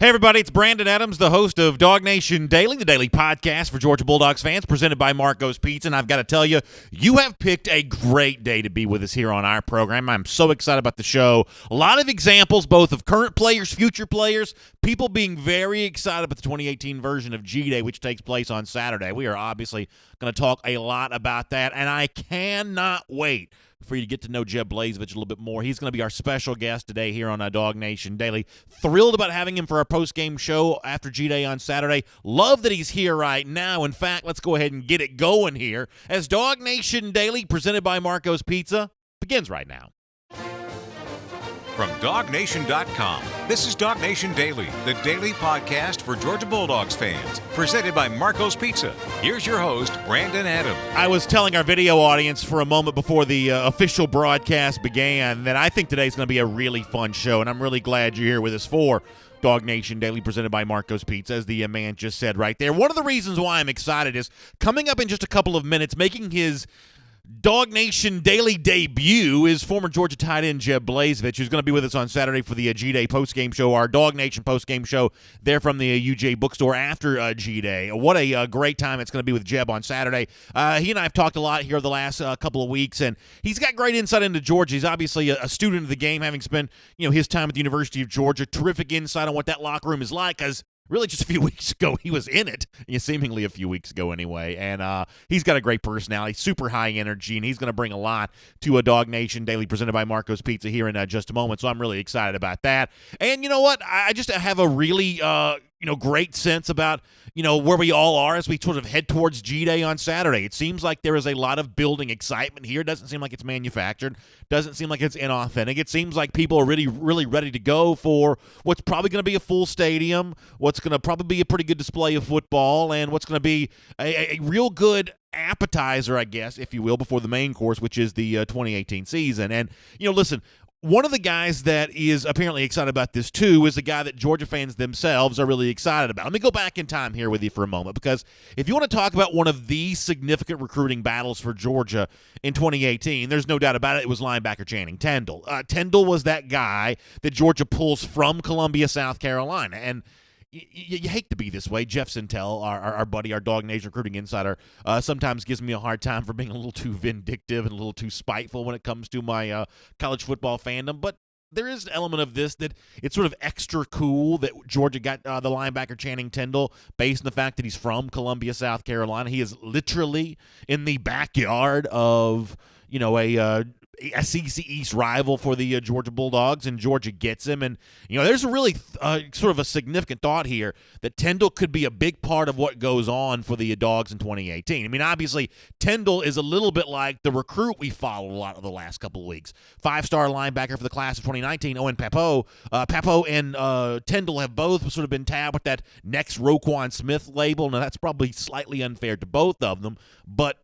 Hey everybody, it's Brandon Adams, the host of DawgNation Daily, the daily podcast for Georgia Bulldogs fans, presented by Marco's Pizza. And I've got to tell you, you have picked a great day to be with us here on our program. I'm so excited about the show. A lot of examples, both of current players, future players, people being very excited about the 2018 version of G-Day, which takes place on Saturday. We are obviously going to talk a lot about that, and I cannot wait for you to get to know Jeb Blazevich a little bit more. He's going to be our special guest today here on DawgNation Daily. Thrilled about having him for our post-game show after G-Day on Saturday. Love that he's here right now. In fact, let's go ahead and get it going here as DawgNation Daily, presented by Marco's Pizza, begins right now. From DawgNation.com, this is DawgNation Daily, the daily podcast for Georgia Bulldogs fans, presented by Marco's Pizza. Here's your host, Brandon Adams. I was telling our video audience for a moment before the official broadcast began that I think today's going to be a really fun show, and I'm really glad you're here with us for DawgNation Daily, presented by Marco's Pizza, as the man just said right there. One of the reasons why I'm excited is coming up in just a couple of minutes, making his DawgNation Daily debut is former Georgia tight end Jeb Blazevich, who's going to be with us on Saturday for the G-Day postgame show, our DawgNation postgame show there from the UJ bookstore after G-Day. What a great time it's going to be with Jeb on Saturday. He and I have talked a lot here the last couple of weeks, and he's got great insight into Georgia. He's obviously a student of the game, having spent his time at the University of Georgia. Terrific insight on what that locker room is like, because really, just a few weeks ago, he was in it, seemingly a few weeks ago anyway, and he's got a great personality, super high energy, and he's going to bring a lot to a DawgNation Daily presented by Marco's Pizza here in just a moment, so I'm really excited about that. And you know what? I just have a really great sense about where we all are as we sort of head towards G-Day on Saturday. It seems like there is a lot of building excitement here. It doesn't seem like it's manufactured. Doesn't seem like it's inauthentic. It seems like people are really, really ready to go for what's probably going to be a full stadium, what's going to probably be a pretty good display of football, and what's going to be a real good appetizer, I guess, if you will, before the main course, which is the 2018 season. And, listen, one of the guys that is apparently excited about this, too, is the guy that Georgia fans themselves are really excited about. Let me go back in time here with you for a moment, because if you want to talk about one of the significant recruiting battles for Georgia in 2018, there's no doubt about it, it was linebacker Channing Tindall. Tindall was that guy that Georgia pulls from Columbia, South Carolina, and you hate to be this way. Jeff Sintel, our buddy, our DawgNation recruiting insider, sometimes gives me a hard time for being a little too vindictive and a little too spiteful when it comes to my college football fandom. But there is an element of this that it's sort of extra cool that Georgia got the linebacker Channing Tindall based on the fact that he's from Columbia, South Carolina. He is literally in the backyard of, a SEC East rival for the Georgia Bulldogs, and Georgia gets him. And, there's a really sort of a significant thought here that Tindall could be a big part of what goes on for the Dogs in 2018. I mean, obviously, Tindall is a little bit like the recruit we followed a lot of the last couple of weeks. Five-star linebacker for the class of 2019, Owen Pappoe. Pappoe and Tindall have both sort of been tabbed with that next Roquan Smith label. Now, that's probably slightly unfair to both of them, but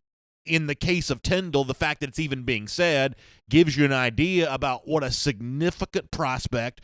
in the case of Tindall, the fact that it's even being said gives you an idea about what a significant prospect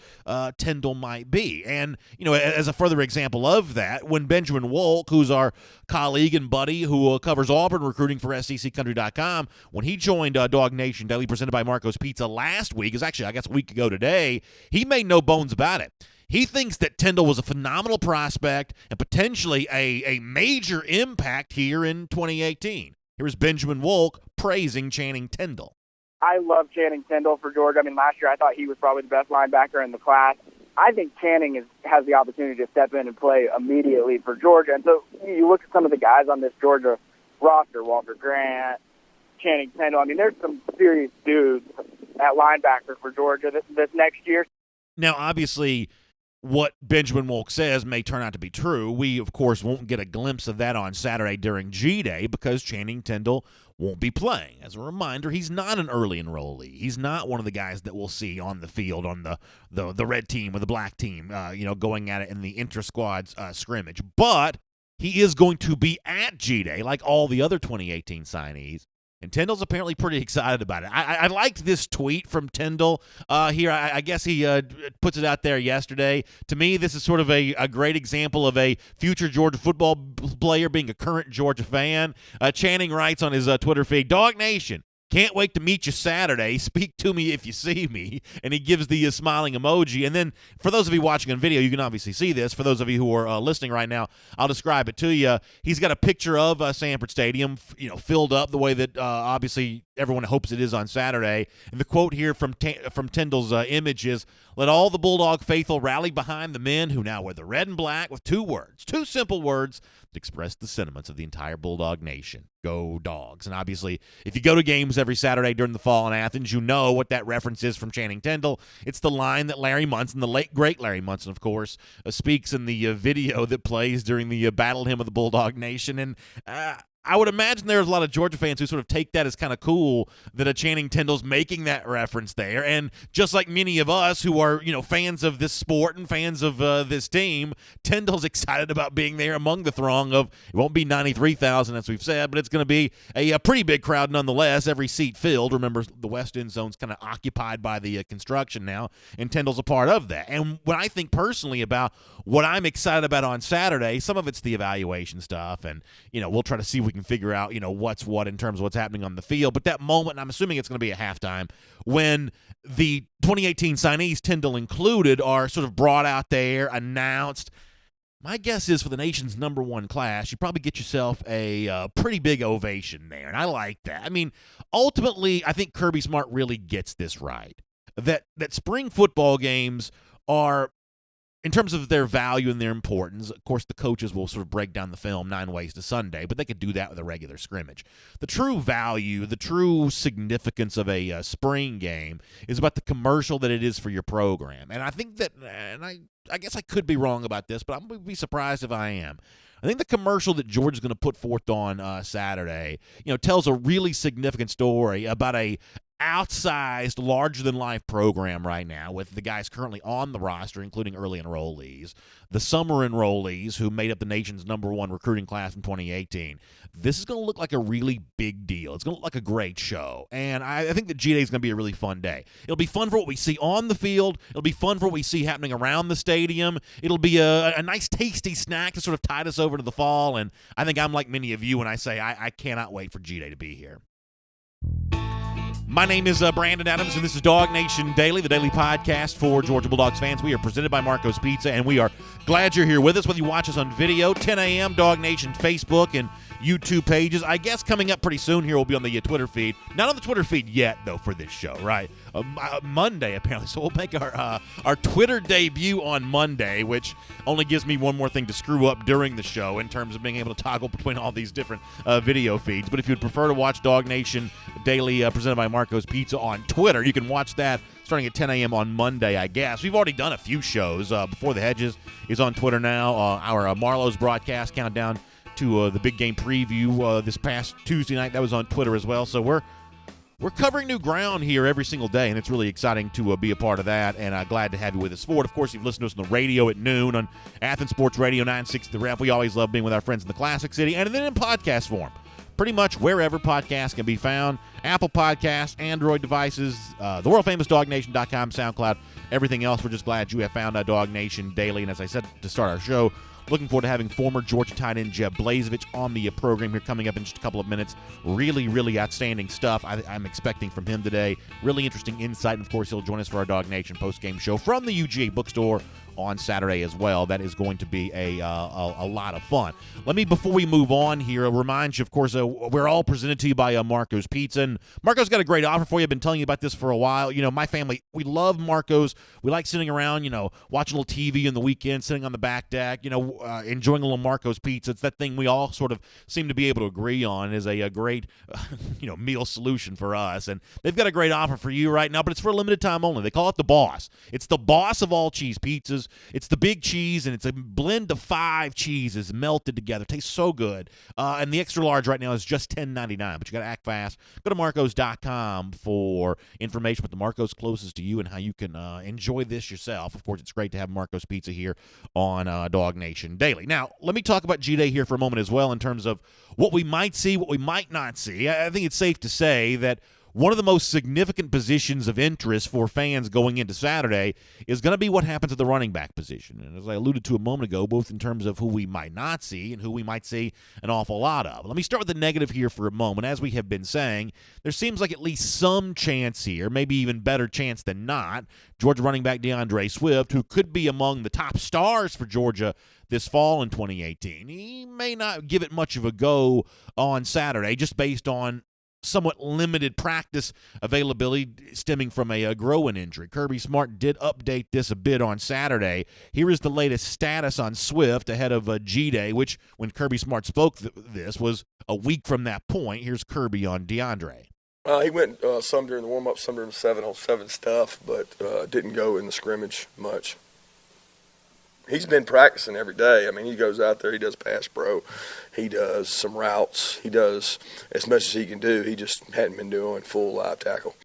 Tindall might be. And, as a further example of that, when Benjamin Wolk, who's our colleague and buddy who covers Auburn recruiting for SECCountry.com, when he joined DawgNation Daily presented by Marco's Pizza last week, is actually, I guess, a week ago today, he made no bones about it. He thinks that Tindall was a phenomenal prospect and potentially a major impact here in 2018. Here's Benjamin Wolk praising Channing Tindall. I love Channing Tindall for Georgia. I mean, last year I thought he was probably the best linebacker in the class. I think Channing has the opportunity to step in and play immediately for Georgia. And so you look at some of the guys on this Georgia roster, Walker Grant, Channing Tindall. I mean, there's some serious dudes at linebacker for Georgia this next year. Now, obviously, what Benjamin Wolk says may turn out to be true. We, of course, won't get a glimpse of that on Saturday during G-Day because Channing Tindall won't be playing. As a reminder, he's not an early enrollee. He's not one of the guys that we'll see on the field on the red team or the black team, going at it in the intra-squad scrimmage. But he is going to be at G-Day like all the other 2018 signees. And Tindall's apparently pretty excited about it. I liked this tweet from Tindall here. I guess he puts it out there yesterday. To me, this is sort of a great example of a future Georgia football player being a current Georgia fan. Channing writes on his Twitter feed, DawgNation, Can't wait to meet you Saturday. Speak to me if you see me. And he gives the smiling emoji. And then for those of you watching on video, you can obviously see this. For those of you who are listening right now, I'll describe it to you. He's got a picture of Sanford Stadium, filled up the way that obviously everyone hopes it is on Saturday. And the quote here from Tyndall's image is, "Let all the Bulldog faithful rally behind the men who now wear the red and black with two simple words that express the sentiments of the entire Bulldog Nation. Go Dogs." And obviously, if you go to games every Saturday during the fall in Athens, you know what that reference is from Channing Tindall. It's the line that Larry Munson, the late, great Larry Munson, of course, speaks in the video that plays during the Battle Hymn of the Bulldog Nation. And I would imagine there's a lot of Georgia fans who sort of take that as kind of cool that a Channing Tindall's making that reference there. And just like many of us who are, fans of this sport and fans of this team, Tindall's excited about being there among the throng of, it won't be 93,000 as we've said, but it's going to be a pretty big crowd nonetheless, every seat filled. Remember, the West End zone's kind of occupied by the construction now, and Tindall's a part of that. And when I think personally about what I'm excited about on Saturday, some of it's the evaluation stuff, and, we'll try to see if we can figure out, what's what in terms of what's happening on the field. But that moment, and I'm assuming it's going to be at halftime, when the 2018 signees, Tindall included, are sort of brought out there, announced. My guess is for the nation's number one class, you probably get yourself a pretty big ovation there, and I like that. I mean, ultimately, I think Kirby Smart really gets this right, that spring football games are, in terms of their value and their importance, of course, the coaches will sort of break down the film 9 ways to Sunday, but they could do that with a regular scrimmage. The true value, the true significance of a spring game is about the commercial that it is for your program. And I think that, and I guess I could be wrong about this, but I'm going to be surprised if I am. I think the commercial that George is going to put forth on Saturday, tells a really significant story about a outsized, larger-than-life program right now with the guys currently on the roster, including early enrollees, the summer enrollees who made up the nation's number one recruiting class in 2018. This is going to look like a really big deal. It's going to look like a great show, and I think that G-Day is going to be a really fun day. It'll be fun for what we see on the field. It'll be fun for what we see happening around the stadium. It'll be a nice, tasty snack to sort of tide us over to the fall, and I think I'm like many of you when I say I cannot wait for G-Day to be here. My name is Brandon Adams, and this is DawgNation Daily, the daily podcast for Georgia Bulldogs fans. We are presented by Marco's Pizza, and we are glad you're here with us, whether you watch us on video, 10 a.m., DawgNation Facebook and YouTube pages. I guess coming up pretty soon here will be on the Twitter feed. Not on the Twitter feed yet, though, for this show, right? Monday, apparently. So we'll make our Twitter debut on Monday, which only gives me one more thing to screw up during the show in terms of being able to toggle between all these different video feeds. But if you'd prefer to watch DawgNation Daily presented by Marco's Pizza on Twitter, you can watch that starting at 10 a.m. on Monday, I guess. We've already done a few shows. Before the Hedges is on Twitter now. Our Marlowe's broadcast countdown to the big game preview this past Tuesday night, that was on Twitter as well. So we're covering new ground here every single day, and it's really exciting to be a part of that, and glad to have you with us for it. Of course, you've listened to us on the radio at noon on Athens Sports Radio 960 The Ref. We always love being with our friends in the Classic City, and then in podcast form. Pretty much wherever podcasts can be found. Apple Podcasts, Android devices, the world-famous DawgNation.com, SoundCloud, everything else. We're just glad you have found DawgNation Daily. And as I said to start our show, looking forward to having former Georgia tight end Jeb Blazevich on the program here coming up in just a couple of minutes. Really, really outstanding stuff I'm expecting from him today. Really interesting insight. And, of course, he'll join us for our DawgNation post-game show from the UGA bookstore on Saturday as well. That is going to be a lot of fun. Let me, before we move on here, remind you, of course, we're all presented to you by Marco's Pizza. And Marco's got a great offer for you. I've been telling you about this for a while. My family, we love Marco's. We like sitting around, watching a little TV in the weekend, sitting on the back deck, enjoying a little Marco's Pizza. It's that thing we all sort of seem to be able to agree on is a great, meal solution for us. And they've got a great offer for you right now, but it's for a limited time only. They call it the Boss. It's the Boss of all cheese pizzas. It's the big cheese, and it's a blend of 5 cheeses melted together. It tastes so good. And the extra large right now is just $10.99, but you got to act fast. Go to Marcos.com for information about the Marcos closest to you and how you can enjoy this yourself. Of course, it's great to have Marco's Pizza here on DawgNation Daily. Now, let me talk about G-Day here for a moment as well in terms of what we might see, what we might not see. I think it's safe to say that one of the most significant positions of interest for fans going into Saturday is going to be what happens at the running back position. And as I alluded to a moment ago, both in terms of who we might not see and who we might see an awful lot of. Let me start with the negative here for a moment. As we have been saying, there seems like at least some chance here, maybe even better chance than not, Georgia running back DeAndre Swift, who could be among the top stars for Georgia this fall in 2018, he may not give it much of a go on Saturday just based on somewhat limited practice availability stemming from a growing injury. Kirby Smart did update this a bit on Saturday. Here is the latest status on Swift ahead of G-Day, which, when Kirby Smart spoke this, was a week from that point. Here's Kirby on DeAndre. He went some during the warm-up, some during the 7-on-7 stuff, but didn't go in the scrimmage much. He's been practicing every day. I mean, he goes out there, he does pass pro, he does some routes, he does as much as he can do. He just hadn't been doing full live tackle.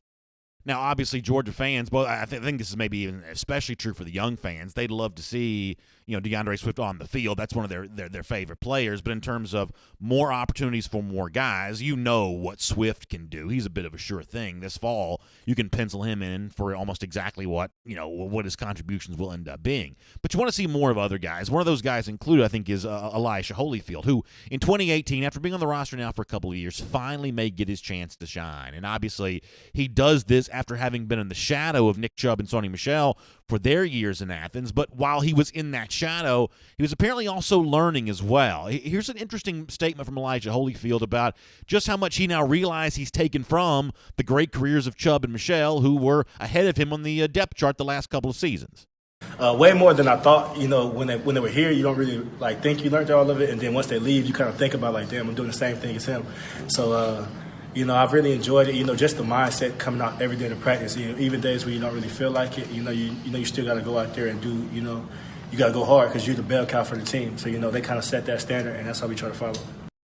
Now, obviously, Georgia fans, but I think this is maybe even especially true for the young fans. They'd love to see, DeAndre Swift on the field. That's one of their favorite players. But in terms of more opportunities for more guys, what Swift can do. He's a bit of a sure thing. This fall, you can pencil him in for almost exactly what his contributions will end up being. But you want to see more of other guys. One of those guys included, I think, is Elijah Holyfield, who in 2018, after being on the roster now for a couple of years, finally may get his chance to shine. And obviously, he does this after having been in the shadow of Nick Chubb and Sony Michel for their years in Athens. But while he was in that shadow, he was apparently also learning as well. Here's an interesting statement from Elijah Holyfield about just how much he now realizes he's taken from the great careers of Chubb and Michel, who were ahead of him on the depth chart the last couple of seasons. Way more than I thought. When they were here, you don't really think you learned all of it, and then once they leave, you kind of think about damn, I'm doing the same thing as him. So I've really enjoyed it. Just the mindset coming out every day to practice. Even days where you don't really feel like it. You still got to go out there and do. You got to go hard because you're the bell cow for the team. So they kind of set that standard, and that's how we try to follow.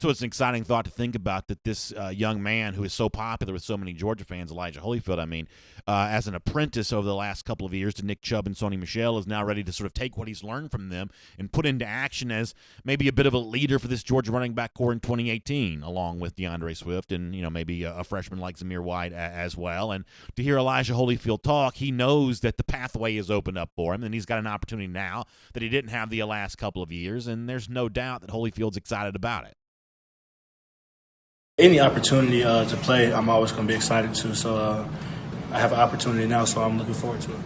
So it's an exciting thought to think about that this young man who is so popular with so many Georgia fans, Elijah Holyfield, as an apprentice over the last couple of years to Nick Chubb and Sony Michel, is now ready to sort of take what he's learned from them and put into action as maybe a bit of a leader for this Georgia running back core in 2018, along with DeAndre Swift and, maybe a freshman like Zamir White as well. And to hear Elijah Holyfield talk, he knows that the pathway is opened up for him, and he's got an opportunity now that he didn't have the last couple of years, and there's no doubt that Holyfield's excited about it. Any opportunity to play, I'm always going to be excited to. So I have an opportunity now, so I'm looking forward to it.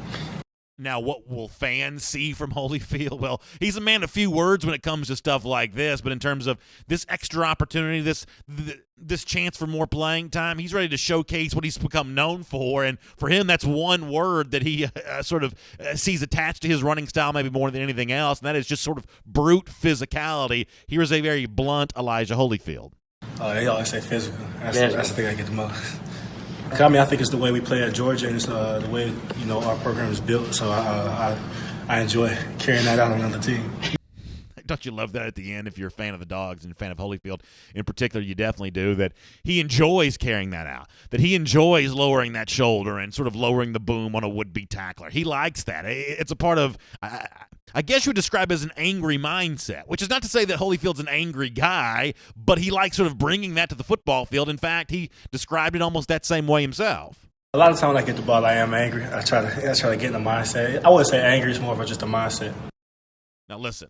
Now, what will fans see from Holyfield? Well, he's a man of few words when it comes to stuff like this, but in terms of this extra opportunity, this chance for more playing time, he's ready to showcase what he's become known for, and for him, that's one word that he sees attached to his running style maybe more than anything else, and that is just sort of brute physicality. Here's a very blunt Elijah Holyfield. They always say physical. That's the thing I get the most. I think it's the way we play at Georgia, and it's the way our program is built. So I enjoy carrying that out on another team. Don't you love that at the end? If you're a fan of the Dogs and a fan of Holyfield in particular, you definitely do. That he enjoys carrying that out. That he enjoys lowering that shoulder and sort of lowering the boom on a would-be tackler. He likes that. It's a part of, I guess you would describe it as an angry mindset, which is not to say that Holyfield's an angry guy, but he likes sort of bringing that to the football field. In fact, he described it almost that same way himself. A lot of times when I get the ball, I am angry. I try to get in the mindset. I wouldn't say angry. It's more of just a mindset. Now, listen,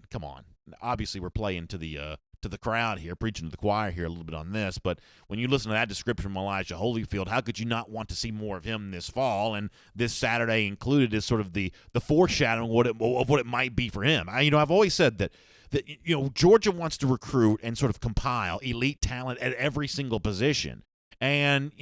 come on. Obviously, we're playing to the crowd here, preaching to the choir here a little bit on this, but when you listen to that description from Elijah Holyfield, how could you not want to see more of him this fall? And this Saturday included is sort of the foreshadowing of what it might be for him. I've always said that Georgia wants to recruit and sort of compile elite talent at every single position. And,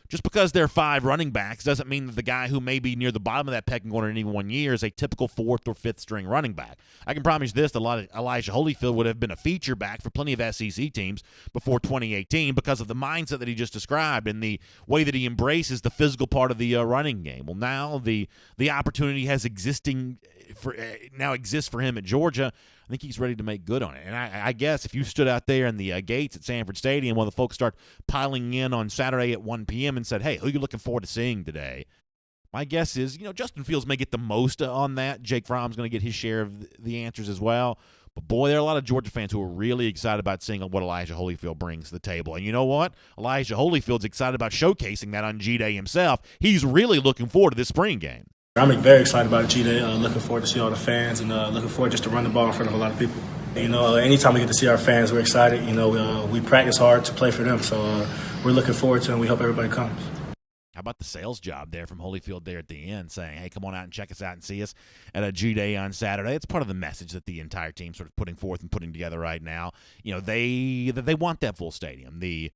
just because there are 5 running backs doesn't mean that the guy who may be near the bottom of that pecking order in any one year is a typical 4th or 5th string running back. I can promise you this, that Elijah Holyfield would have been a feature back for plenty of SEC teams before 2018 because of the mindset that he just described and the way that he embraces the physical part of the running game. Well, now the opportunity exists for him at Georgia. I think he's ready to make good on it. And I guess if you stood out there in the gates at Sanford Stadium while the folks start piling in on Saturday at 1 p.m. and said, hey, who are you looking forward to seeing today? My guess is, Justin Fields may get the most on that. Jake Fromm's going to get his share of the answers as well. But, boy, there are a lot of Georgia fans who are really excited about seeing what Elijah Holyfield brings to the table. And you know what? Elijah Holyfield's excited about showcasing that on G-Day himself. He's really looking forward to this spring game. I'm very excited about G-Day. Looking forward to see all the fans and looking forward just to run the ball in front of a lot of people. You know, anytime we get to see our fans, we're excited. You know, we practice hard to play for them. So we're looking forward to it, and we hope everybody comes. How about the sales job there from Holyfield there at the end, saying, hey, come on out and check us out and see us at a G-Day on Saturday. It's part of the message that the entire team's sort of putting forth and putting together right now. You know, they want that full stadium. The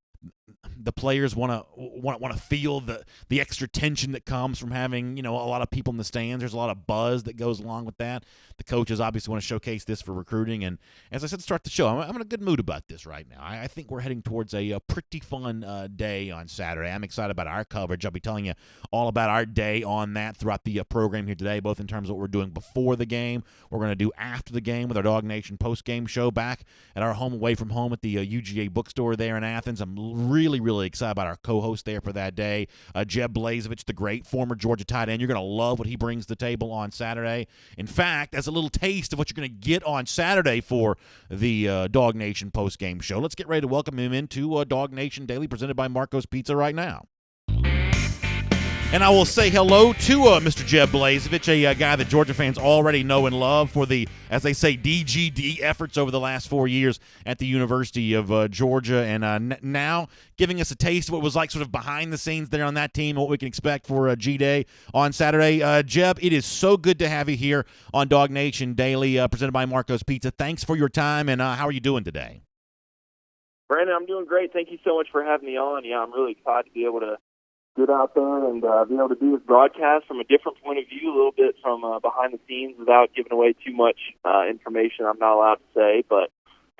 players want to feel the extra tension that comes from having, you know, a lot of people in the stands. There's a lot of buzz that goes along with that. The coaches obviously want to showcase this for recruiting. And as I said to start the show, I'm in a good mood about this right now. I think we're heading towards a pretty fun day on Saturday. I'm excited about our coverage. I'll be telling you all about our day on that throughout the program here today, both in terms of what we're doing before the game, what we're going to do after the game with our DawgNation post-game show back at our home away from home at the UGA bookstore there in Athens. I'm really excited about our co-host there for that day, Jeb Blazevich, the great former Georgia tight end. You're going to love what he brings to the table on Saturday. In fact, as a little taste of what you're going to get on Saturday for the DawgNation post-game show, let's get ready to welcome him into DawgNation Daily, presented by Marco's Pizza right now. And I will say hello to Mr. Jeb Blazevich, a guy that Georgia fans already know and love for the, as they say, DGD efforts over the last 4 years at the University of Georgia, and now giving us a taste of what it was like sort of behind the scenes there on that team and what we can expect for G-Day on Saturday. Jeb, it is so good to have you here on DawgNation Daily, presented by Marco's Pizza. Thanks for your time, and how are you doing today? Brandon, I'm doing great. Thank you so much for having me on. Yeah, I'm really excited to be able to get out there and be able to do this broadcast from a different point of view, a little bit from behind the scenes without giving away too much information I'm not allowed to say. But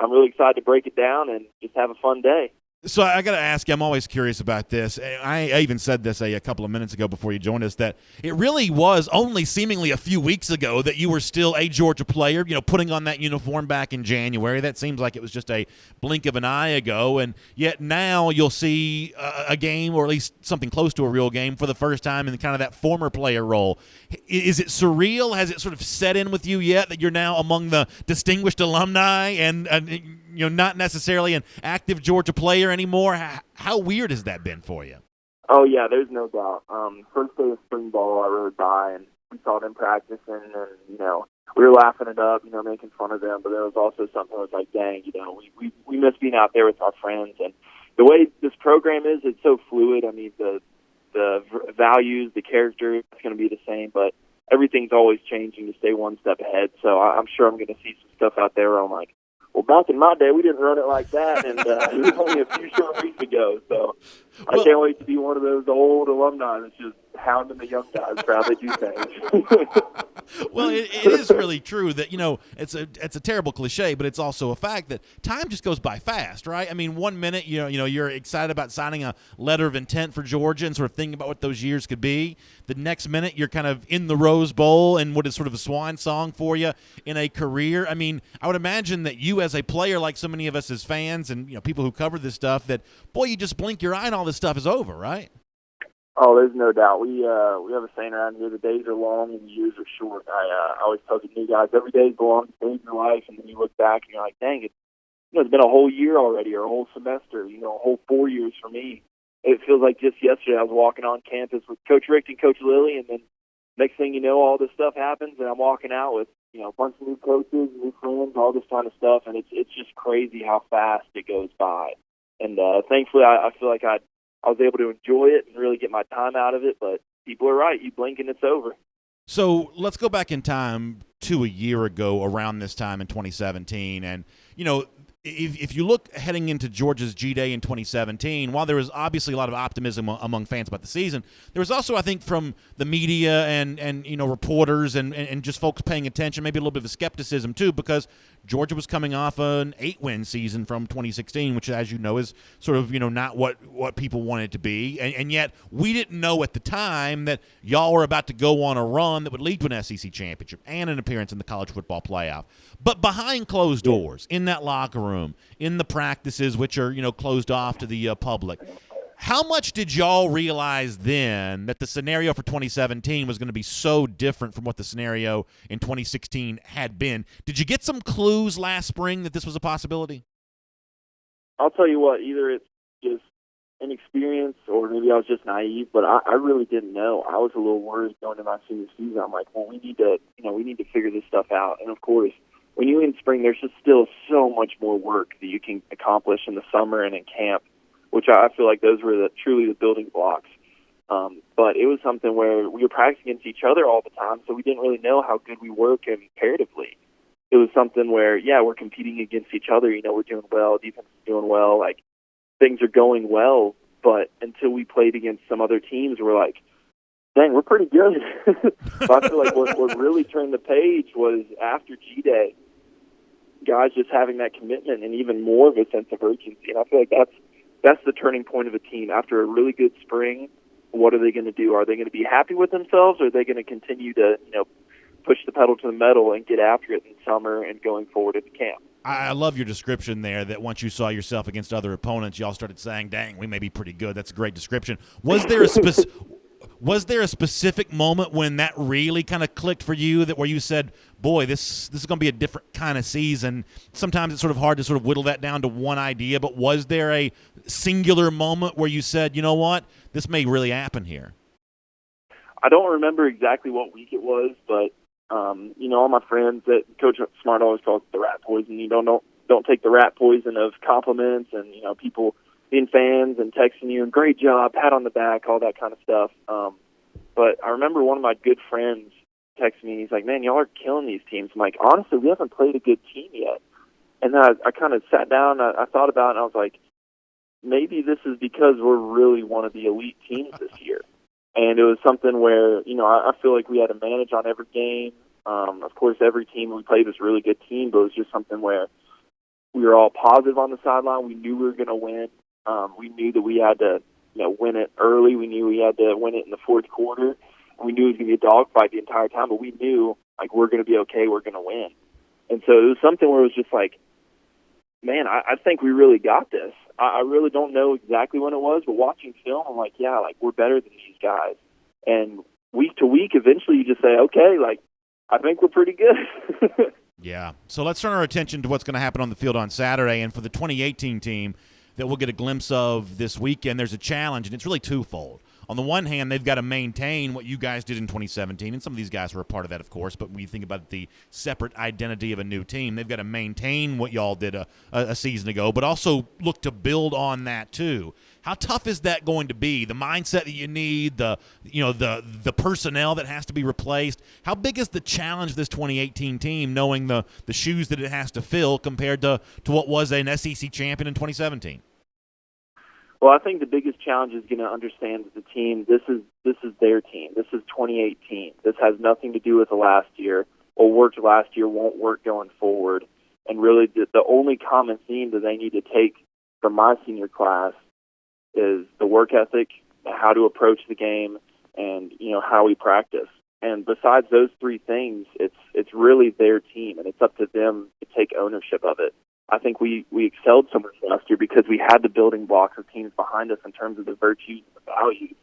I'm really excited to break it down and just have a fun day. So I got to ask you, I'm always curious about this. I even said this a couple of minutes ago before you joined us, that it really was only seemingly a few weeks ago that you were still a Georgia player, you know, putting on that uniform back in January. That seems like it was just a blink of an eye ago, and yet now you'll see a game, or at least something close to a real game, for the first time in kind of that former player role. Is it surreal? Has it sort of set in with you yet that you're now among the distinguished alumni and you know, not necessarily an active Georgia player anymore? How weird has that been for you? Oh, yeah, there's no doubt. First day of spring ball, I rode by, and we saw them practicing, and, you know, we were laughing it up, you know, making fun of them, but there was also something that was like, dang, you know, we miss being out there with our friends. And the way this program is, it's so fluid. I mean, the values, the character, it's going to be the same, but everything's always changing to stay one step ahead. So I'm sure I'm going to see some stuff out there where I'm like, well, back in my day, we didn't run it like that, and it was only a few short weeks ago. So I can't wait to be one of those old alumni that's just hounding the young guys for how they do things. Well, it is really true that, you know, it's a terrible cliche, but it's also a fact that time just goes by fast, right? I mean, 1 minute, you know, you're excited about signing a letter of intent for Georgia and sort of thinking about what those years could be. The next minute, you're kind of in the Rose Bowl and what is sort of a swan song for you in a career. I mean, I would imagine that you as a player, like so many of us as fans and, you know, people who cover this stuff, that, boy, you just blink your eye and all this stuff is over, right? Oh, there's no doubt. We have a saying around here: the days are long and the years are short. I always tell the new guys, every day belongs to your life, and then you look back and you're like, dang, it's been a whole year already, or a whole semester, you know, a whole 4 years for me. It feels like just yesterday I was walking on campus with Coach Rick and Coach Lilly, and then next thing you know, all this stuff happens, and I'm walking out with, you know, a bunch of new coaches, new friends, all this kind of stuff, and it's just crazy how fast it goes by. And thankfully, I feel like I was able to enjoy it and really get my time out of it, but people are right. You blink and it's over. So let's go back in time to a year ago around this time in 2017. And, you know, if you look heading into Georgia's G-Day in 2017, while there was obviously a lot of optimism among fans about the season, there was also, I think, from the media and you know, reporters and just folks paying attention, maybe a little bit of skepticism too, because Georgia was coming off an 8-win season from 2016, which, as you know, is sort of, you know, not what people wanted it to be. And yet we didn't know at the time that y'all were about to go on a run that would lead to an SEC championship and an appearance in the college football playoff. But behind closed doors, in that locker room, in the practices, which are, you know, closed off to the public, How much did y'all realize then that the scenario for 2017 was going to be so different from what the scenario in 2016 had been? Did you get some clues last spring that this was a possibility? I'll tell you what, either it's just inexperience or maybe I was just naive, but I really didn't know. I was a little worried going into my senior season. I'm like, well, we need to figure this stuff out. And of course, when you're in spring, there's just still so much more work that you can accomplish in the summer and in camp, which I feel like those were truly the building blocks. But it was something where we were practicing against each other all the time, so we didn't really know how good we were comparatively. It was something where, yeah, we're competing against each other. We're doing well, defense is doing well, like things are going well. But until we played against some other teams, we're like, dang, we're pretty good. But I feel like what really turned the page was after G-Day, guys just having that commitment and even more of a sense of urgency. And I feel like that's the turning point of a team. After a really good spring, what are they going to do? Are they going to be happy with themselves, or are they going to continue to, push the pedal to the metal and get after it in summer and going forward into camp? I love your description there, that once you saw yourself against other opponents, y'all started saying, dang, we may be pretty good. That's a great description. Was there a specific moment when that really kind of clicked for you, that where you said, boy, this is going to be a different kind of season? Sometimes it's sort of hard to sort of whittle that down to one idea, but was there a singular moment where you said, you know what, this may really happen here? I don't remember exactly what week it was, but all my friends, that Coach Smart always calls it the rat poison. You don't take the rat poison of compliments and people being fans and texting you and great job, pat on the back, all that kind of stuff. But I remember one of my good friends texted me. He's like, "Man, y'all are killing these teams." I'm like, honestly, we haven't played a good team yet. And then I kind of sat down, I thought about it, and I was like, maybe this is because we're really one of the elite teams this year. And it was something where, I feel like we had to manage on every game. Of course, every team we played was a really good team, but it was just something where we were all positive on the sideline. We knew we were going to win. We knew that we had to, win it early. We knew we had to win it in the fourth quarter. We knew it was going to be a dogfight the entire time, but we knew, we're going to be okay. We're going to win. And so it was something where it was just like, man, I think we really got this. I really don't know exactly when it was, but watching film, I'm like, yeah, we're better than these guys. And week to week, eventually you just say, okay, I think we're pretty good. Yeah. So let's turn our attention to what's going to happen on the field on Saturday. And for the 2018 team that we'll get a glimpse of this weekend, there's a challenge, and it's really twofold. On the one hand, they've got to maintain what you guys did in 2017, and some of these guys were a part of that, of course, but when you think about the separate identity of a new team, they've got to maintain what y'all did a season ago, but also look to build on that too. How tough is that going to be? The mindset that you need, the personnel that has to be replaced. How big is the challenge of this 2018 team, knowing the shoes that it has to fill compared to what was an SEC champion in 2017? Well, I think the biggest challenge is going to understand that the team, this is their team. This is 2018. This has nothing to do with the last year. What worked last year won't work going forward. And really, the only common theme that they need to take from my senior class is the work ethic, how to approach the game, and how we practice. And besides those three things, it's really their team, and it's up to them to take ownership of it. I think we excelled so much last year because we had the building blocks of teams behind us in terms of the virtues and the values.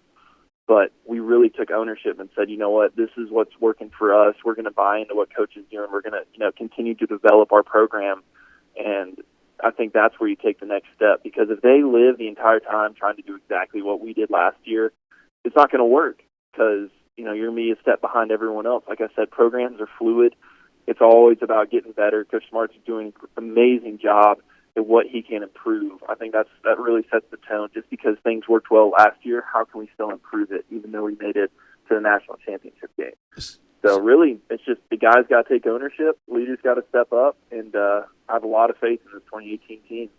But we really took ownership and said, you know what, this is what's working for us. We're going to buy into what Coach is doing. We're going to continue to develop our program. And I think that's where you take the next step, because if they live the entire time trying to do exactly what we did last year, it's not going to work, because you're going to be a step behind everyone else. Like I said, programs are fluid. It's always about getting better. Coach Smart's doing an amazing job at what he can improve. I think that really sets the tone. Just because things worked well last year, how can we still improve it, even though we made it to the national championship game? So really, it's just the guys got to take ownership, leaders got to step up, and I have a lot of faith in this 2018 team.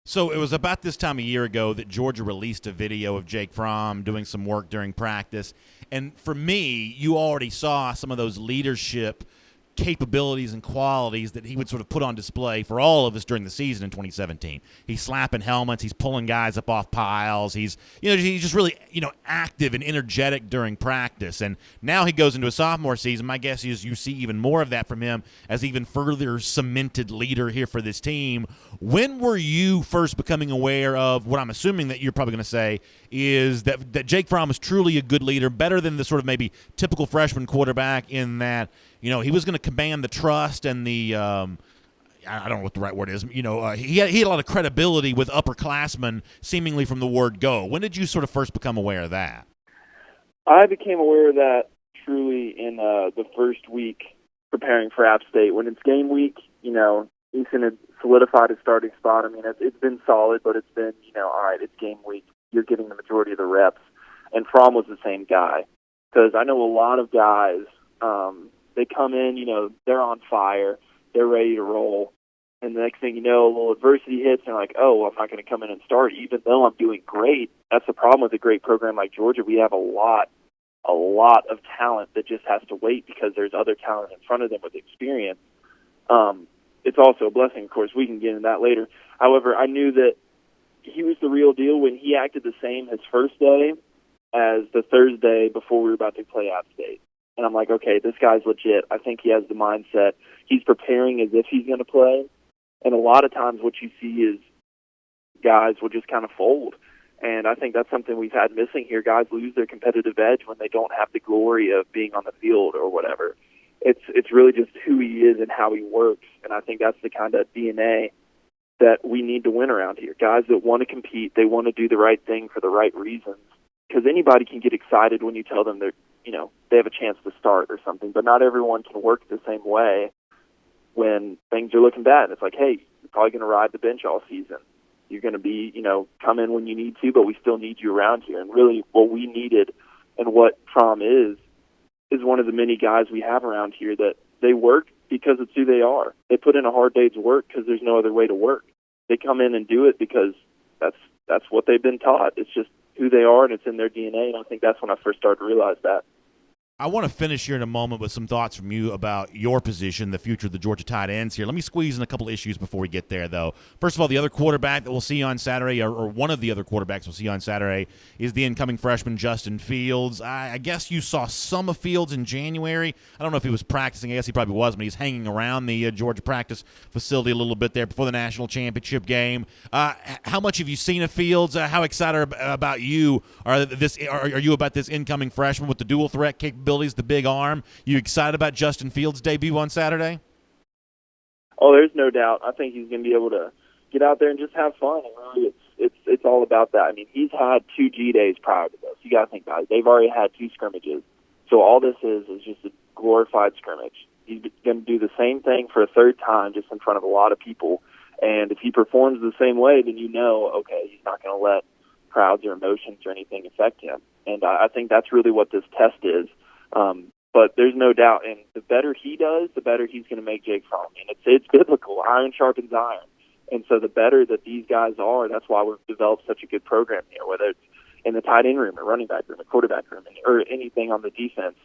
So it was about this time a year ago that Georgia released a video of Jake Fromm doing some work during practice. And for me, you already saw some of those leadership capabilities and qualities that he would sort of put on display for all of us during the season in 2017. He's slapping helmets. He's pulling guys up off piles. He's just really, active and energetic during practice. And now he goes into a sophomore season. My guess is you see even more of that from him as even further cemented leader here for this team. When were you first becoming aware of what I'm assuming that you're probably going to say is that Jake Fromm is truly a good leader, better than the sort of maybe typical freshman quarterback in that, he was going to command the trust and the I don't know what the right word is. He had a lot of credibility with upperclassmen seemingly from the word go. When did you sort of first become aware of that? I became aware of that truly in the first week preparing for App State. When it's game week, Easton had solidified his starting spot. I mean, it's been solid, but it's been, all right, it's game week. You're getting the majority of the reps. And Fromm was the same guy. Because I know a lot of guys, they come in, they're on fire, they're ready to roll. And the next thing you know, a little adversity hits, and they're like, oh, I'm not going to come in and start, even though I'm doing great. That's the problem with a great program like Georgia. We have a lot of talent that just has to wait because there's other talent in front of them with experience. It's also a blessing, of course. We can get into that later. However, I knew that he was the real deal when he acted the same his first day as the Thursday before we were about to play App State. And I'm like, okay, this guy's legit. I think he has the mindset. He's preparing as if he's going to play. And a lot of times what you see is guys will just kind of fold. And I think that's something we've had missing here. Guys lose their competitive edge when they don't have the glory of being on the field or whatever. It's really just who he is and how he works. And I think that's the kind of DNA that we need to win around here. Guys that want to compete, they want to do the right thing for the right reasons. Because anybody can get excited when you tell them they have a chance to start or something, but not everyone can work the same way when things are looking bad. It's like, hey, you're probably going to ride the bench all season. You're going to be, come in when you need to, but we still need you around here. And really what we needed and what Fromm is one of the many guys we have around here that they work because it's who they are. They put in a hard day's work because there's no other way to work. They come in and do it because that's what they've been taught. It's just who they are, and it's in their DNA, and I think that's when I first started to realize that. I want to finish here in a moment with some thoughts from you about your position, the future of the Georgia tight ends here. Let me squeeze in a couple of issues before we get there, though. First of all, the other quarterback that we'll see on Saturday, or one of the other quarterbacks we'll see on Saturday, is the incoming freshman Justin Fields. I guess you saw some of Fields in January. I don't know if he was practicing. I guess he probably was, but he's hanging around the Georgia practice facility a little bit there before the national championship game. How much have you seen of Fields? How excited about you are you about this incoming freshman with the dual threat capabilities, the big arm? You excited about Justin Fields' debut on Saturday? Oh, there's no doubt. I think he's going to be able to get out there and just have fun. And really, it's all about that. I mean, he's had 2 G days prior to this. You got to think about it. They've already had 2 scrimmages. So all this is just a glorified scrimmage. He's going to do the same thing for a third time, just in front of a lot of people. And if he performs the same way, then okay, he's not going to let crowds or emotions or anything affect him. And I think that's really what this test is. But there's no doubt, and the better he does, the better he's going to make Jake Fromm. And it's biblical. Iron sharpens iron. And so the better that these guys are, that's why we've developed such a good program here, whether it's in the tight end room or running back room or quarterback room or anything on the defense.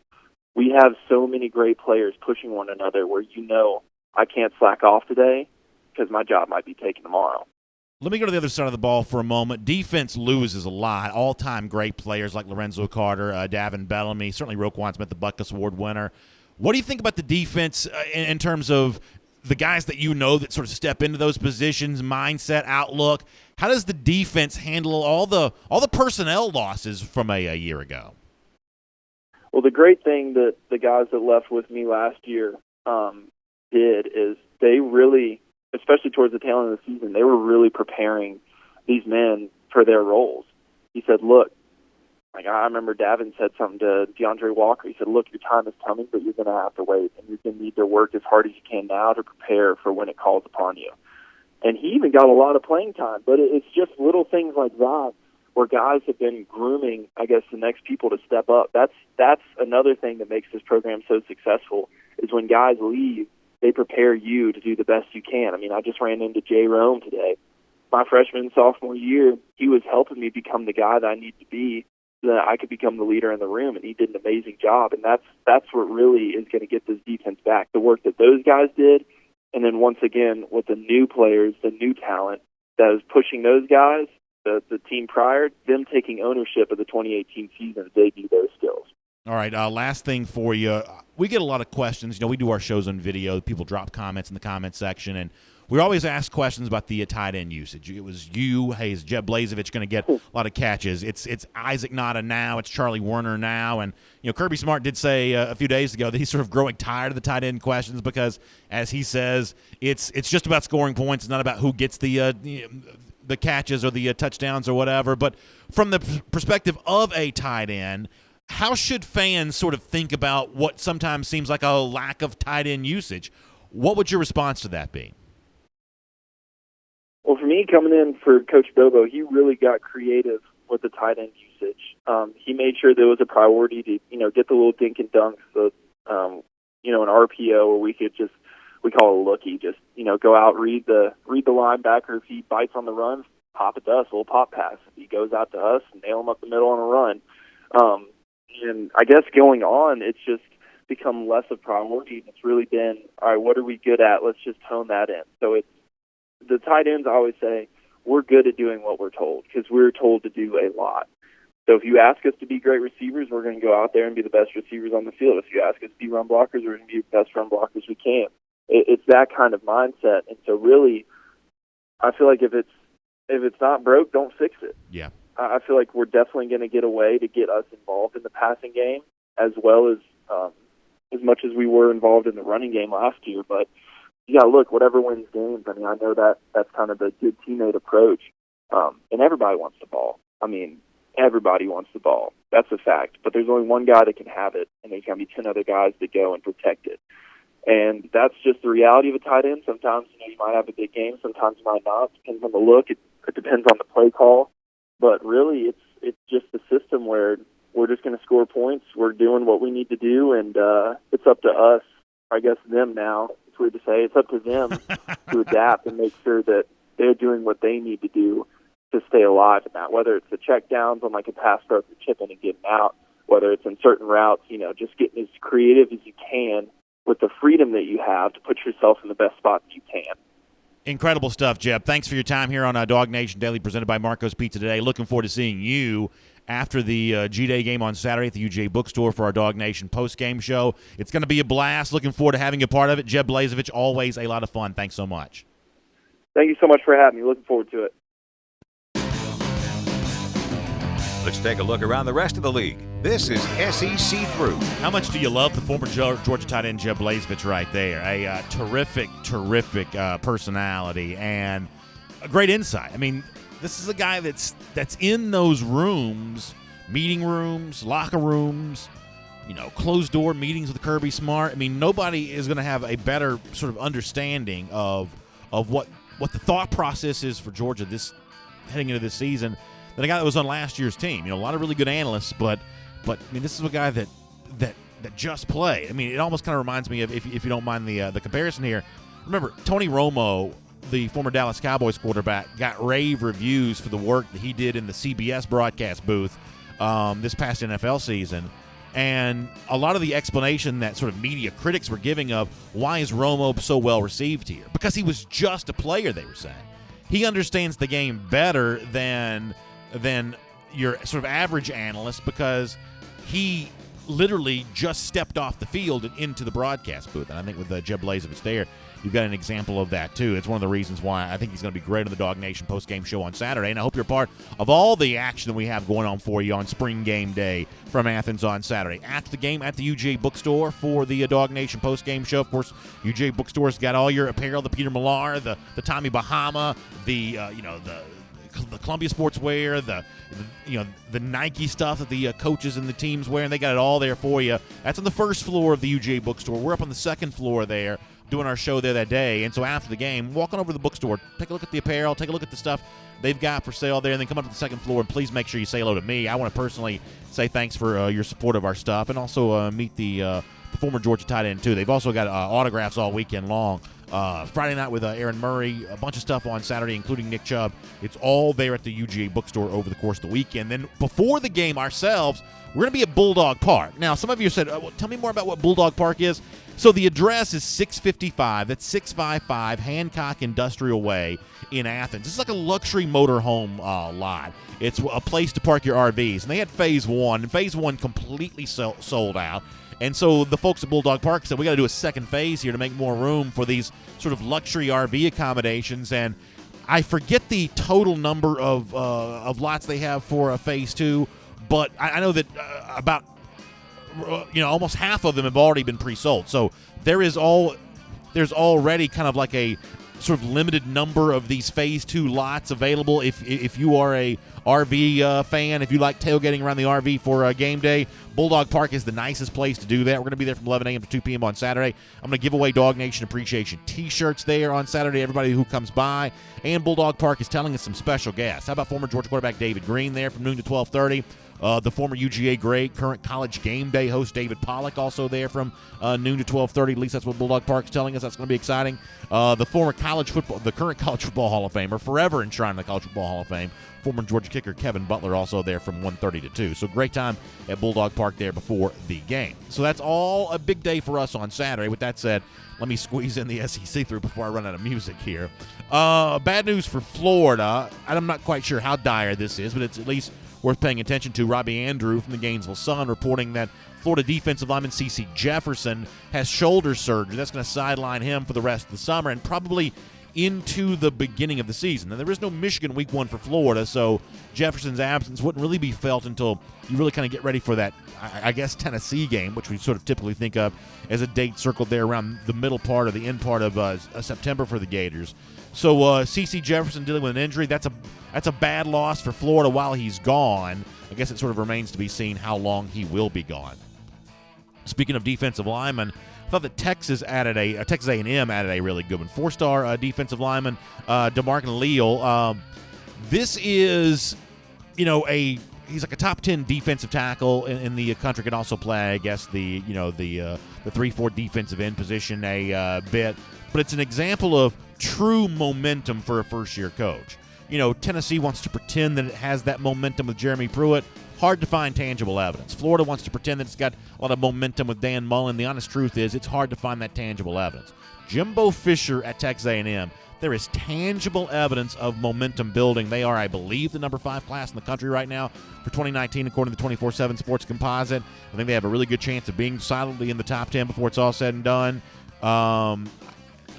We have so many great players pushing one another where I can't slack off today because my job might be taken tomorrow. Let me go to the other side of the ball for a moment. Defense loses a lot. All-time great players like Lorenzo Carter, Davin Bellamy, certainly Roquan Smith, the Butkus Award winner. What do you think about the defense in terms of the guys that that sort of step into those positions, mindset, outlook? How does the defense handle all the personnel losses from a year ago? Well, the great thing that the guys that left with me last year did is they really, especially towards the tail end of the season, they were really preparing these men for their roles. He said, look, I remember Davin said something to DeAndre Walker. He said, look, your time is coming, but you're going to have to wait, and you're going to need to work as hard as you can now to prepare for when it calls upon you. And he even got a lot of playing time, but it's just little things like that where guys have been grooming, I guess, the next people to step up. That's another thing that makes this program so successful is when guys leave, they prepare you to do the best you can. I mean, I just ran into Jay Rome today. My freshman and sophomore year, he was helping me become the guy that I need to be that I could become the leader in the room, and he did an amazing job. And that's what really is going to get this defense back. The work that those guys did, and then once again with the new players, the new talent that is pushing those guys, the team prior, them taking ownership of the 2018 season, they do those skills. All right, last thing for you. We get a lot of questions. You know, we do our shows on video. People drop comments in the comment section, and we always ask questions about the tight end usage. It was you, hey, is Jeb Blazevich going to get a lot of catches? It's Isaac Nada now. It's Charlie Werner now. And, you know, Kirby Smart did say a few days ago that he's sort of growing tired of the tight end questions because, as he says, it's just about scoring points. It's not about who gets the catches or the touchdowns or whatever. But from the perspective of a tight end, how should fans sort of think about what sometimes seems like a lack of tight end usage? What would your response to that be? Well, for me, coming in for Coach Bobo, he really got creative with the tight end usage. He made sure there was a priority to, you know, get the little dink and dunk, so, you know, an RPO where we could just, we call it a lookie, just, you know, go out, read the linebacker. If he bites on the run, pop it to us, a little pop pass. If he goes out to us, nail him up the middle on a run. And I guess going on, it's just become less of a priority. It's really been, all right, what are we good at? Let's just hone that in. So it's, the tight ends, I always say, we're good at doing what we're told because we're told to do a lot. So if you ask us to be great receivers, we're going to go out there and be the best receivers on the field. If you ask us to be run blockers, we're going to be the best run blockers we can. It's that kind of mindset. And so really, I feel like if it's not broke, don't fix it. Yeah. I feel like we're definitely going to get a way to get us involved in the passing game as well as much as we were involved in the running game last year. But yeah, look, whatever wins games. I mean, I know that's kind of the good teammate approach, and everybody wants the ball. I mean, everybody wants the ball. That's a fact. But there's only one guy that can have it, and there's going to be 10 other guys that go and protect it. And that's just the reality of a tight end. Sometimes, you know, you might have a big game. Sometimes you might not. It depends on the look. It depends on the play call. But really, it's just a system where we're just going to score points. We're doing what we need to do, and it's up to us, I guess them now. It's weird to say. It's up to them to adapt and make sure that they're doing what they need to do to stay alive in that, whether it's the check downs on like a pass broke or chipping and getting out, whether it's in certain routes, you know, just getting as creative as you can with the freedom that you have to put yourself in the best spot that you can. Incredible stuff, Jeb. Thanks for your time here on DawgNation Daily, presented by Marco's Pizza today. Looking forward to seeing you after the G-Day game on Saturday at the UGA Bookstore for our DawgNation post-game show. It's going to be a blast. Looking forward to having you part of it. Jeb Blazevich, always a lot of fun. Thanks so much. Thank you so much for having me. Looking forward to it. Let's take a look around the rest of the league. This is SEC Through. How much do you love the former Georgia tight end Jeb Blazevich right there? A terrific personality and a great insight. I mean, this is a guy that's in those rooms, meeting rooms, locker rooms, you know, closed door meetings with Kirby Smart. I mean, nobody is going to have a better sort of understanding of what the thought process is for Georgia heading into this season than a guy that was on last year's team. You know, a lot of really good analysts, but I mean, this is a guy that just played. I mean, it almost kind of reminds me of, if you don't mind the comparison here. Remember, Tony Romo, the former Dallas Cowboys quarterback, got rave reviews for the work that he did in the CBS broadcast booth this past NFL season. And a lot of the explanation that sort of media critics were giving of why is Romo so well received here? Because he was just a player, they were saying. He understands the game better than your sort of average analyst because he literally just stepped off the field and into the broadcast booth. And I think with Jeb Blazevich there, you've got an example of that too. It's one of the reasons why I think he's going to be great on the DawgNation post-game show on Saturday. And I hope you're part of all the action that we have going on for you on Spring Game Day from Athens on Saturday. After the game at the UGA Bookstore for the DawgNation post-game show. Of course, UGA Bookstore's got all your apparel, the Peter Millar, the Tommy Bahama, the Columbia Sportswear, the Nike stuff that the coaches and the teams wear, and they got it all there for you. That's on the first floor of the UGA Bookstore. We're up on the second floor there doing our show there that day. And so after the game, walk on over to the bookstore, take a look at the apparel, take a look at the stuff they've got for sale there, and then come up to the second floor, and please make sure you say hello to me. I want to personally say thanks for your support of our stuff, and also meet the former Georgia tight end too. They've also got autographs all weekend long Friday night with Aaron Murray, a bunch of stuff on Saturday, including Nick Chubb. It's all there at the UGA bookstore over the course of the weekend. Then before the game ourselves, we're going to be at Bulldog Park. Now, some of you said, well, tell me more about what Bulldog Park is. So the address is 655. That's 655 Hancock Industrial Way in Athens. It's like a luxury motorhome lot. It's a place to park your RVs. And they had Phase 1, and Phase 1 completely sold out. And so the folks at Bulldog Park said, we got to do a second phase here to make more room for these sort of luxury RV accommodations. And I forget the total number of lots they have for Phase 2, but I know that about almost half of them have already been pre-sold. So there's already kind of like a sort of limited number of these Phase 2 lots available. If you are a RV fan, if you like tailgating around the RV for game day, Bulldog Park is the nicest place to do that. We're going to be there from 11 a.m. to 2 p.m. on Saturday. I'm going to give away DawgNation Appreciation T-shirts there on Saturday, everybody who comes by. And Bulldog Park is telling us some special guests. How about former Georgia quarterback David Green there from noon to 12:30? The former UGA great, current College Game Day host David Pollock also there from noon to 12:30. At least that's what Bulldog Park's telling us. That's going to be exciting. The current College Football Hall of Famer, forever enshrined in the College Football Hall of Fame, former Georgia kicker Kevin Butler also there from 1:30 to 2. So great time at Bulldog Park there before the game. So that's all a big day for us on Saturday. With that said, let me squeeze in the SEC through before I run out of music here. Bad news for Florida. I'm not quite sure how dire this is, but it's at least worth paying attention to. Robbie Andrew from the Gainesville Sun reporting that Florida defensive lineman C.C. Jefferson has shoulder surgery. That's going to sideline him for the rest of the summer and probably into the beginning of the season. Now, there is no Michigan week 1 for Florida, so Jefferson's absence wouldn't really be felt until you really kind of get ready for that, I guess, Tennessee game, which we sort of typically think of as a date circled there around the middle part or the end part of September for the Gators. So C.C. Jefferson dealing with an injury, that's a bad loss for Florida while he's gone. I guess it sort of remains to be seen how long he will be gone. Speaking of defensive linemen, I thought that Texas A&M added a really good one. 4-star defensive lineman, DeMarcus Leal. This is, he's like a top 10 defensive tackle in the country. Can also play, I guess, the 3-4 defensive end position a bit. But it's an example of true momentum for a first-year coach. Tennessee wants to pretend that it has that momentum with Jeremy Pruitt. Hard to find tangible evidence. Florida wants to pretend that it's got a lot of momentum with Dan Mullen. The honest truth is it's hard to find that tangible evidence. Jimbo Fisher at Texas A&M, there is tangible evidence of momentum building. They are, I believe, the number 5 class in the country right now for 2019, according to the 24/7 Sports Composite. I think they have a really good chance of being solidly in the top 10 before it's all said and done.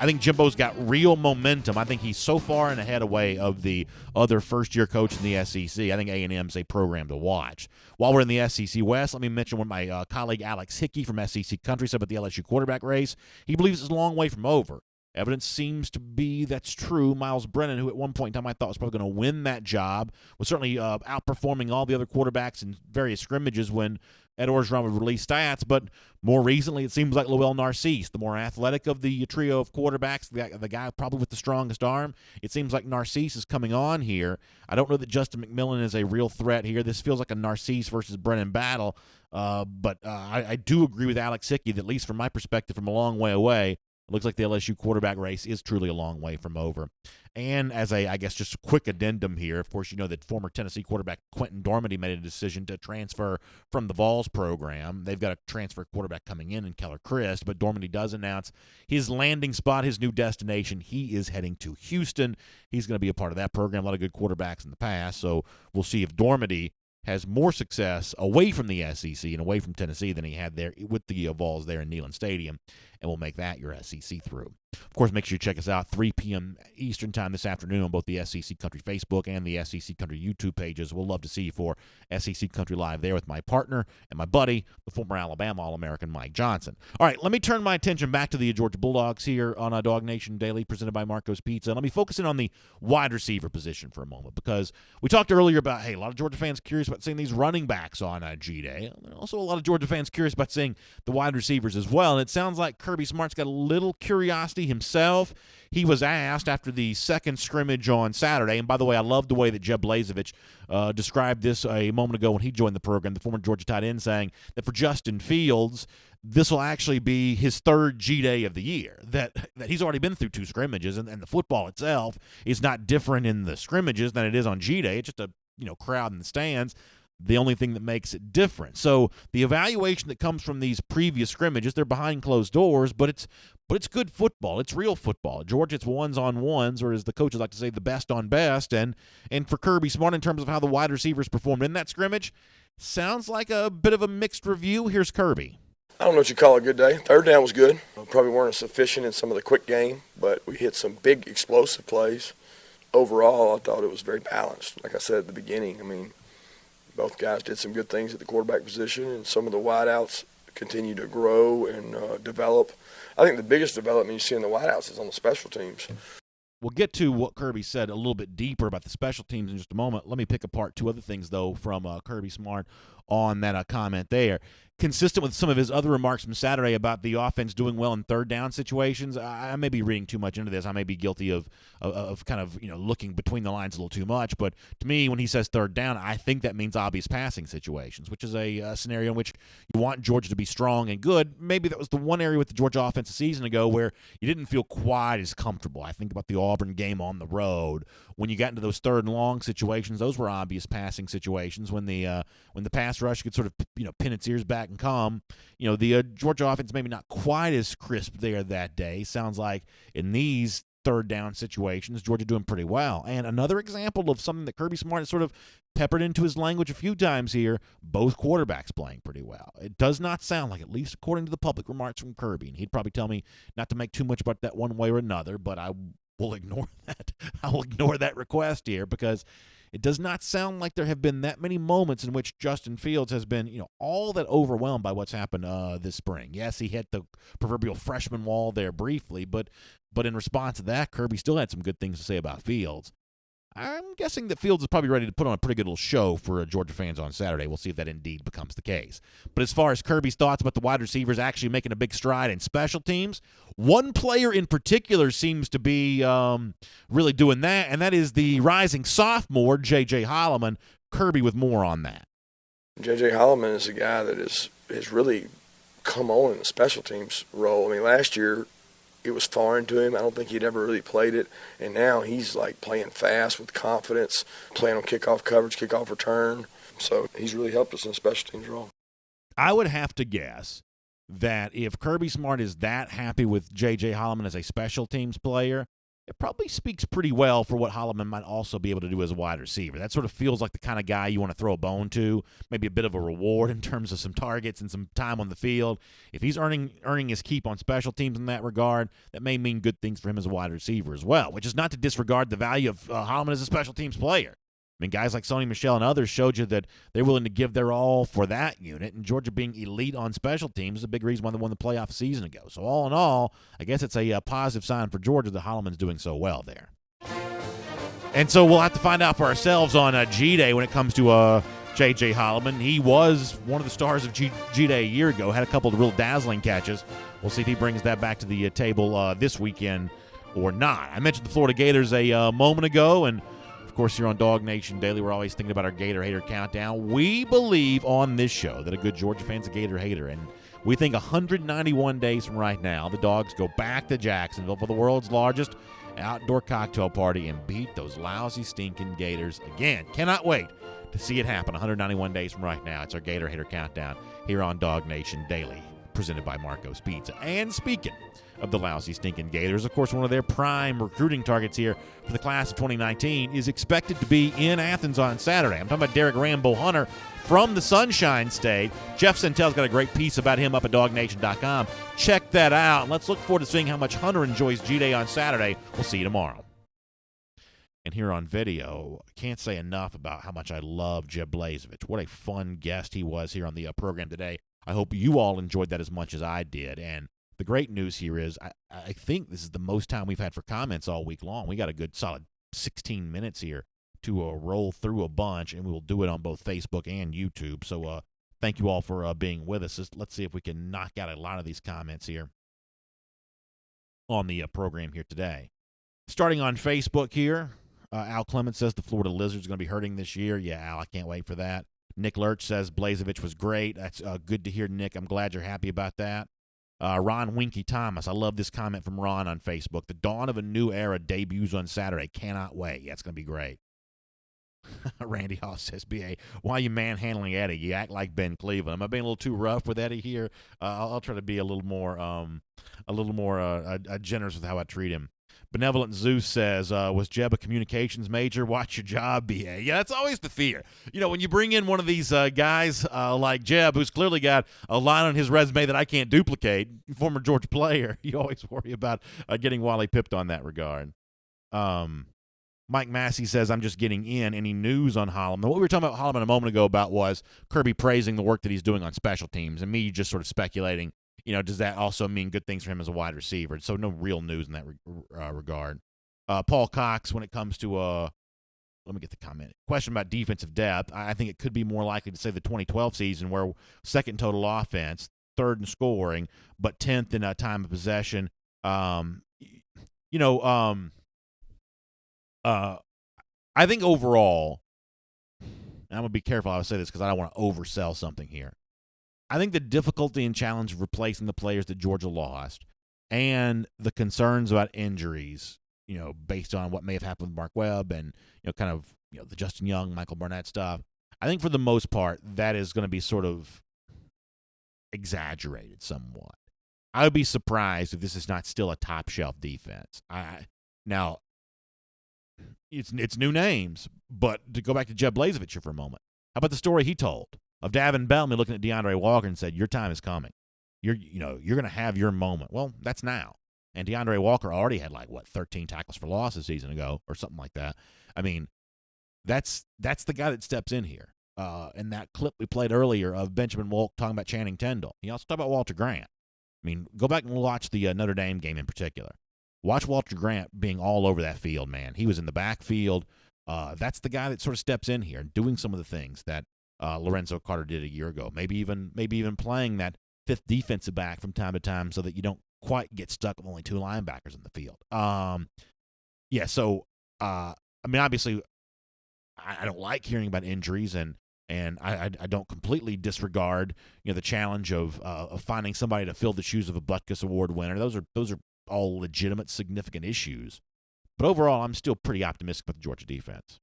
I think Jimbo's got real momentum. I think he's so far and ahead away of the other first-year coach in the SEC. I think A&M's a program to watch. While we're in the SEC West, let me mention what my colleague Alex Hickey from SEC Country said about the LSU quarterback race. He believes it's a long way from over. Evidence seems to be that's true. Miles Brennan, who at one point in time I thought was probably going to win that job, was certainly outperforming all the other quarterbacks in various scrimmages when Ed Orgeron would release stats. But more recently, it seems like Lowell Narcisse, the more athletic of the trio of quarterbacks, the guy probably with the strongest arm. It seems like Narcisse is coming on here. I don't know that Justin McMillan is a real threat here. This feels like a Narcisse versus Brennan battle. But I do agree with Alex Hickey that, at least from my perspective, from a long way away, it looks like the LSU quarterback race is truly a long way from over. And as I guess just a quick addendum here, of course, you know that former Tennessee quarterback Quentin Dormady made a decision to transfer from the Vols program. They've got a transfer quarterback coming in Keller Christ, but Dormady does announce his landing spot, his new destination. He is heading to Houston. He's going to be a part of that program. A lot of good quarterbacks in the past, so we'll see if Dormady has more success away from the SEC and away from Tennessee than he had there with the Vols there in Neyland Stadium, and we'll make that your SEC through. Of course, make sure you check us out 3 p.m. Eastern Time this afternoon on both the SEC Country Facebook and the SEC Country YouTube pages. We'll love to see you for SEC Country Live there with my partner and my buddy, the former Alabama All-American Mike Johnson. All right, let me turn my attention back to the Georgia Bulldogs here on DawgNation Daily, presented by Marco's Pizza. Let me focus in on the wide receiver position for a moment, because we talked earlier about, hey, a lot of Georgia fans curious about seeing these running backs on G-Day. Also, a lot of Georgia fans curious about seeing the wide receivers as well, and it sounds like Kirby Smart's got a little curiosity himself. He was asked after the second scrimmage on Saturday, and by the way, I love the way that Jeb Blazevich described this a moment ago when he joined the program, the former Georgia tight end, saying that for Justin Fields, this will actually be his third G-Day of the year, that he's already been through 2 scrimmages, and the football itself is not different in the scrimmages than it is on G-Day. It's just a crowd in the stands. The only thing that makes it different. So the evaluation that comes from these previous scrimmages, they're behind closed doors, but it's good football. It's real football. Georgia, it's ones-on-ones, or as the coaches like to say, the best on best. And for Kirby Smart, in terms of how the wide receivers performed in that scrimmage, sounds like a bit of a mixed review. Here's Kirby. I don't know what you call a good day. Third down was good. Probably weren't as efficient in some of the quick game, but we hit some big explosive plays. Overall, I thought it was very balanced. Like I said at the beginning, I mean, both guys did some good things at the quarterback position, and some of the wideouts continue to grow and develop. I think the biggest development you see in the wideouts is on the special teams. We'll get to what Kirby said a little bit deeper about the special teams in just a moment. Let me pick apart 2 other things, though, from Kirby Smart on that comment there. Consistent with some of his other remarks from Saturday about the offense doing well in third down situations, I may be reading too much into this. I may be guilty of kind of looking between the lines a little too much. But to me, when he says third down, I think that means obvious passing situations, which is a scenario in which you want Georgia to be strong and good. Maybe that was the one area with the Georgia offense a season ago where you didn't feel quite as comfortable. I think about the Auburn game on the road. When you got into those third and long situations, those were obvious passing situations when the pass rush could sort of pin its ears back and come. The Georgia offense maybe not quite as crisp there that day. Sounds like in these third down situations, Georgia doing pretty well. And another example of something that Kirby Smart has sort of peppered into his language a few times here, both quarterbacks playing pretty well. It does not sound like, at least according to the public remarks from Kirby, and he'd probably tell me not to make too much about that one way or another, but I will ignore that. I will ignore that request here because it does not sound like there have been that many moments in which Justin Fields has been, all that overwhelmed by what's happened this spring. Yes, he hit the proverbial freshman wall there briefly, but in response to that, Kirby still had some good things to say about Fields. I'm guessing that Fields is probably ready to put on a pretty good little show for Georgia fans on Saturday. We'll see if that indeed becomes the case. But as far as Kirby's thoughts about the wide receivers actually making a big stride in special teams, one player in particular seems to be really doing that, and that is the rising sophomore, J.J. Holloman. Kirby with more on that. J.J. Holloman is a guy that has really come on in the special teams role. I mean, last year, it was foreign to him. I don't think he'd ever really played it. And now he's like playing fast with confidence, playing on kickoff coverage, kickoff return. So he's really helped us in the special teams role. I would have to guess that if Kirby Smart is that happy with J.J. Holloman as a special teams player, it probably speaks pretty well for what Holloman might also be able to do as a wide receiver. That sort of feels like the kind of guy you want to throw a bone to, maybe a bit of a reward in terms of some targets and some time on the field. If he's earning his keep on special teams in that regard, that may mean good things for him as a wide receiver as well, which is not to disregard the value of Holloman as a special teams player. I mean, guys like Sony Michel and others showed you that they're willing to give their all for that unit, and Georgia being elite on special teams is a big reason why they won the playoff a season ago. So all in all, I guess it's a positive sign for Georgia that Holloman's doing so well there. And so we'll have to find out for ourselves on G-Day when it comes to J.J. Holloman. He was one of the stars of G-Day a year ago, had a couple of real dazzling catches. We'll see if he brings that back to the table this weekend or not. I mentioned the Florida Gators a moment ago, and of course, here on DawgNation Daily, we're always thinking about our Gator Hater Countdown. We believe on this show that a good Georgia fan's a Gator hater, and we think 191 days from right now, the Dogs go back to Jacksonville for the world's largest outdoor cocktail party and beat those lousy, stinking Gators again. Cannot wait to see it happen 191 days from right now. It's our Gator Hater Countdown here on DawgNation Daily, presented by Marco's Pizza. And speaking of the lousy, stinking Gators, of course, one of their prime recruiting targets here for the class of 2019 is expected to be in Athens on Saturday. I'm talking about Derek Rambo Hunter from the Sunshine State. Jeff Santel's got a great piece about him up at DawgNation.com. Check that out. And let's look forward to seeing how much Hunter enjoys G-Day on Saturday. We'll see you tomorrow. And here on video, I can't say enough about how much I love Jeb Blazevich. What a fun guest he was here on the program today. I hope you all enjoyed that as much as I did. And the great news here is I think this is the most time we've had for comments all week long. We got a good solid 16 minutes here to roll through a bunch, and we will do it on both Facebook and YouTube. So thank you all for being with us. Let's see if we can knock out a lot of these comments here on the program here today. Starting on Facebook here, Al Clements says the Florida Lizards are going to be hurting this year. Yeah, Al, I can't wait for that. Nick Lurch says Blazevich was great. That's good to hear, Nick. I'm glad you're happy about that. Ron Winky Thomas. I love this comment from Ron on Facebook. The dawn of a new era debuts on Saturday. Cannot wait. Yeah, it's going to be great. Randy Hoss says, B.A., why are you manhandling Eddie? You act like Ben Cleveland. Am I being a little too rough with Eddie here? I'll try to be a little more generous with how I treat him. Benevolent Zeus says, was Jeb a communications major? Watch your job, B.A. Yeah, that's always the fear. When you bring in one of these guys like Jeb, who's clearly got a line on his resume that I can't duplicate, former Georgia player, you always worry about getting Wally pipped on that regard. Mike Massey says, I'm just getting in. Any news on Holloman? What we were talking about Holloman a moment ago was Kirby praising the work that he's doing on special teams, and me just sort of speculating, does that also mean good things for him as a wide receiver? So no real news in that regard. Paul Cox, when it comes to, let me get the comment. Question about defensive depth. I think it could be more likely to say the 2012 season where second total offense, third in scoring, but 10th in time of possession. I think overall, and I'm going to be careful how I say this because I don't want to oversell something here. I think the difficulty and challenge of replacing the players that Georgia lost and the concerns about injuries, based on what may have happened with Mark Webb and, the Justin Young, Michael Barnett stuff, I think for the most part, that is going to be sort of exaggerated somewhat. I would be surprised if this is not still a top-shelf defense. Now, it's new names, but to go back to Jeb Blazevich here for a moment, how about the story he told of Davin Bellamy looking at DeAndre Walker and said, your time is coming. You're going to have your moment. Well, that's now. And DeAndre Walker already had 13 tackles for loss a season ago or something like that. I mean, that's the guy that steps in here. And that clip we played earlier of Benjamin Wolk talking about Channing Tindall. He also talked about Walter Grant. I mean, go back and watch the Notre Dame game in particular. Watch Walter Grant being all over that field, man. He was in the backfield. That's the guy that sort of steps in here and doing some of the things that Lorenzo Carter did a year ago. Maybe even playing that fifth defensive back from time to time so that you don't quite get stuck with only two linebackers in the field. Obviously, I don't like hearing about injuries, and I don't completely disregard the challenge of finding somebody to fill the shoes of a Butkus Award winner. Those are all legitimate, significant issues. But overall, I'm still pretty optimistic about the Georgia defense.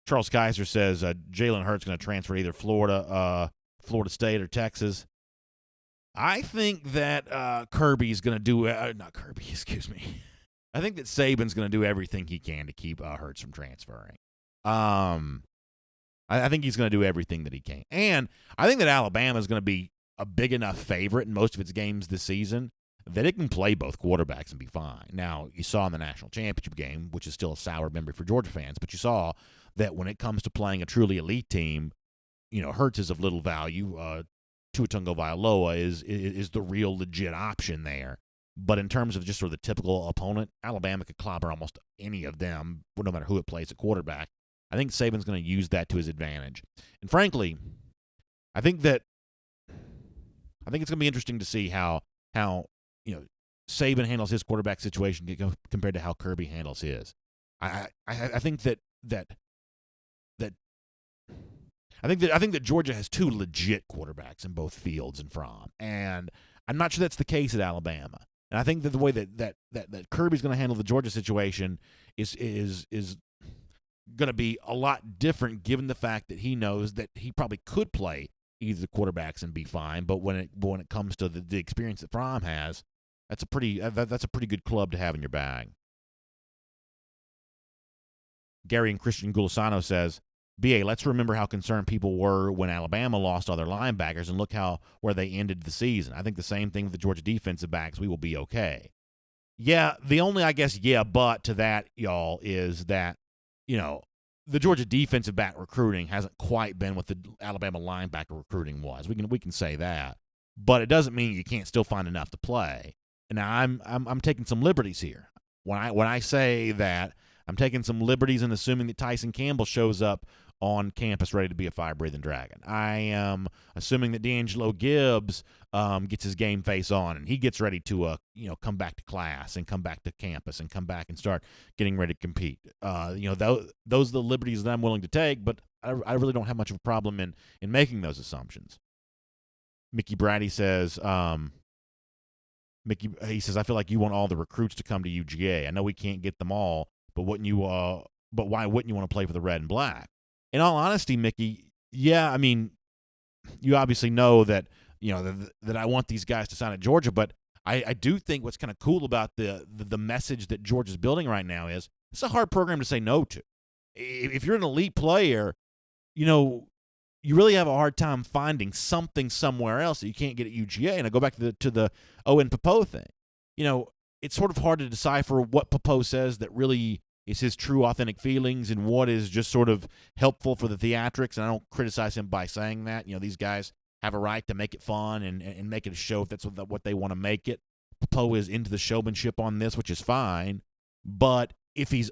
Charles Kaiser says Jalen Hurts going to transfer to either Florida State or Texas. I think that Kirby's going to do not Kirby, excuse me. I think that Saban's going to do everything he can to keep Hurts from transferring. I think he's going to do everything that he can. And I think that Alabama is going to be a big enough favorite in most of its games this season that it can play both quarterbacks and be fine. Now, you saw in the national championship game, which is still a sour memory for Georgia fans, but you saw that when it comes to playing a truly elite team, Hurts is of little value. Tua Tagovailoa is the real legit option there. But in terms of just sort of the typical opponent, Alabama could clobber almost any of them, no matter who it plays at quarterback. I think Saban's going to use that to his advantage. And frankly, I think it's going to be interesting to see how Saban handles his quarterback situation compared to how Kirby handles his. I think that Georgia has two legit quarterbacks in both Fields and Fromm, and I'm not sure that's the case at Alabama. And I think that the way that Kirby's going to handle the Georgia situation is going to be a lot different, given the fact that he knows that he probably could play either the quarterbacks and be fine. But when it comes to the experience that Fromm has, that's a pretty good club to have in your bag. Gary and Christian Gulisano says, BA, let's remember how concerned people were when Alabama lost all their linebackers and look where they ended the season. I think the same thing with the Georgia defensive backs. We will be okay. Yeah, the only, but to that, y'all, is that, the Georgia defensive back recruiting hasn't quite been what the Alabama linebacker recruiting was. We can say that. But it doesn't mean you can't still find enough to play. And now I'm taking some liberties here. When I say that, I'm taking some liberties and assuming that Tyson Campbell shows up on campus ready to be a fire-breathing dragon. I am assuming that D'Angelo Gibbs gets his game face on and he gets ready to come back to class and come back to campus and come back and start getting ready to compete. Those are the liberties that I'm willing to take, but I really don't have much of a problem in making those assumptions. Mickey Brady says, he says, I feel like you want all the recruits to come to UGA. I know we can't get them all, but but why wouldn't you want to play for the red and black? In all honesty, Mickey, yeah, I mean, you obviously know that that I want these guys to sign at Georgia, but I do think what's kind of cool about the message that Georgia's building right now is it's a hard program to say no to. If you're an elite player, you really have a hard time finding something somewhere else that you can't get at UGA. And I go back to the Owen Popo thing. It's sort of hard to decipher what Popo says that really is his true, authentic feelings and what is just sort of helpful for the theatrics. And I don't criticize him by saying that. These guys have a right to make it fun and make it a show if that's what they want to make it. Popo is into the showmanship on this, which is fine. But if he's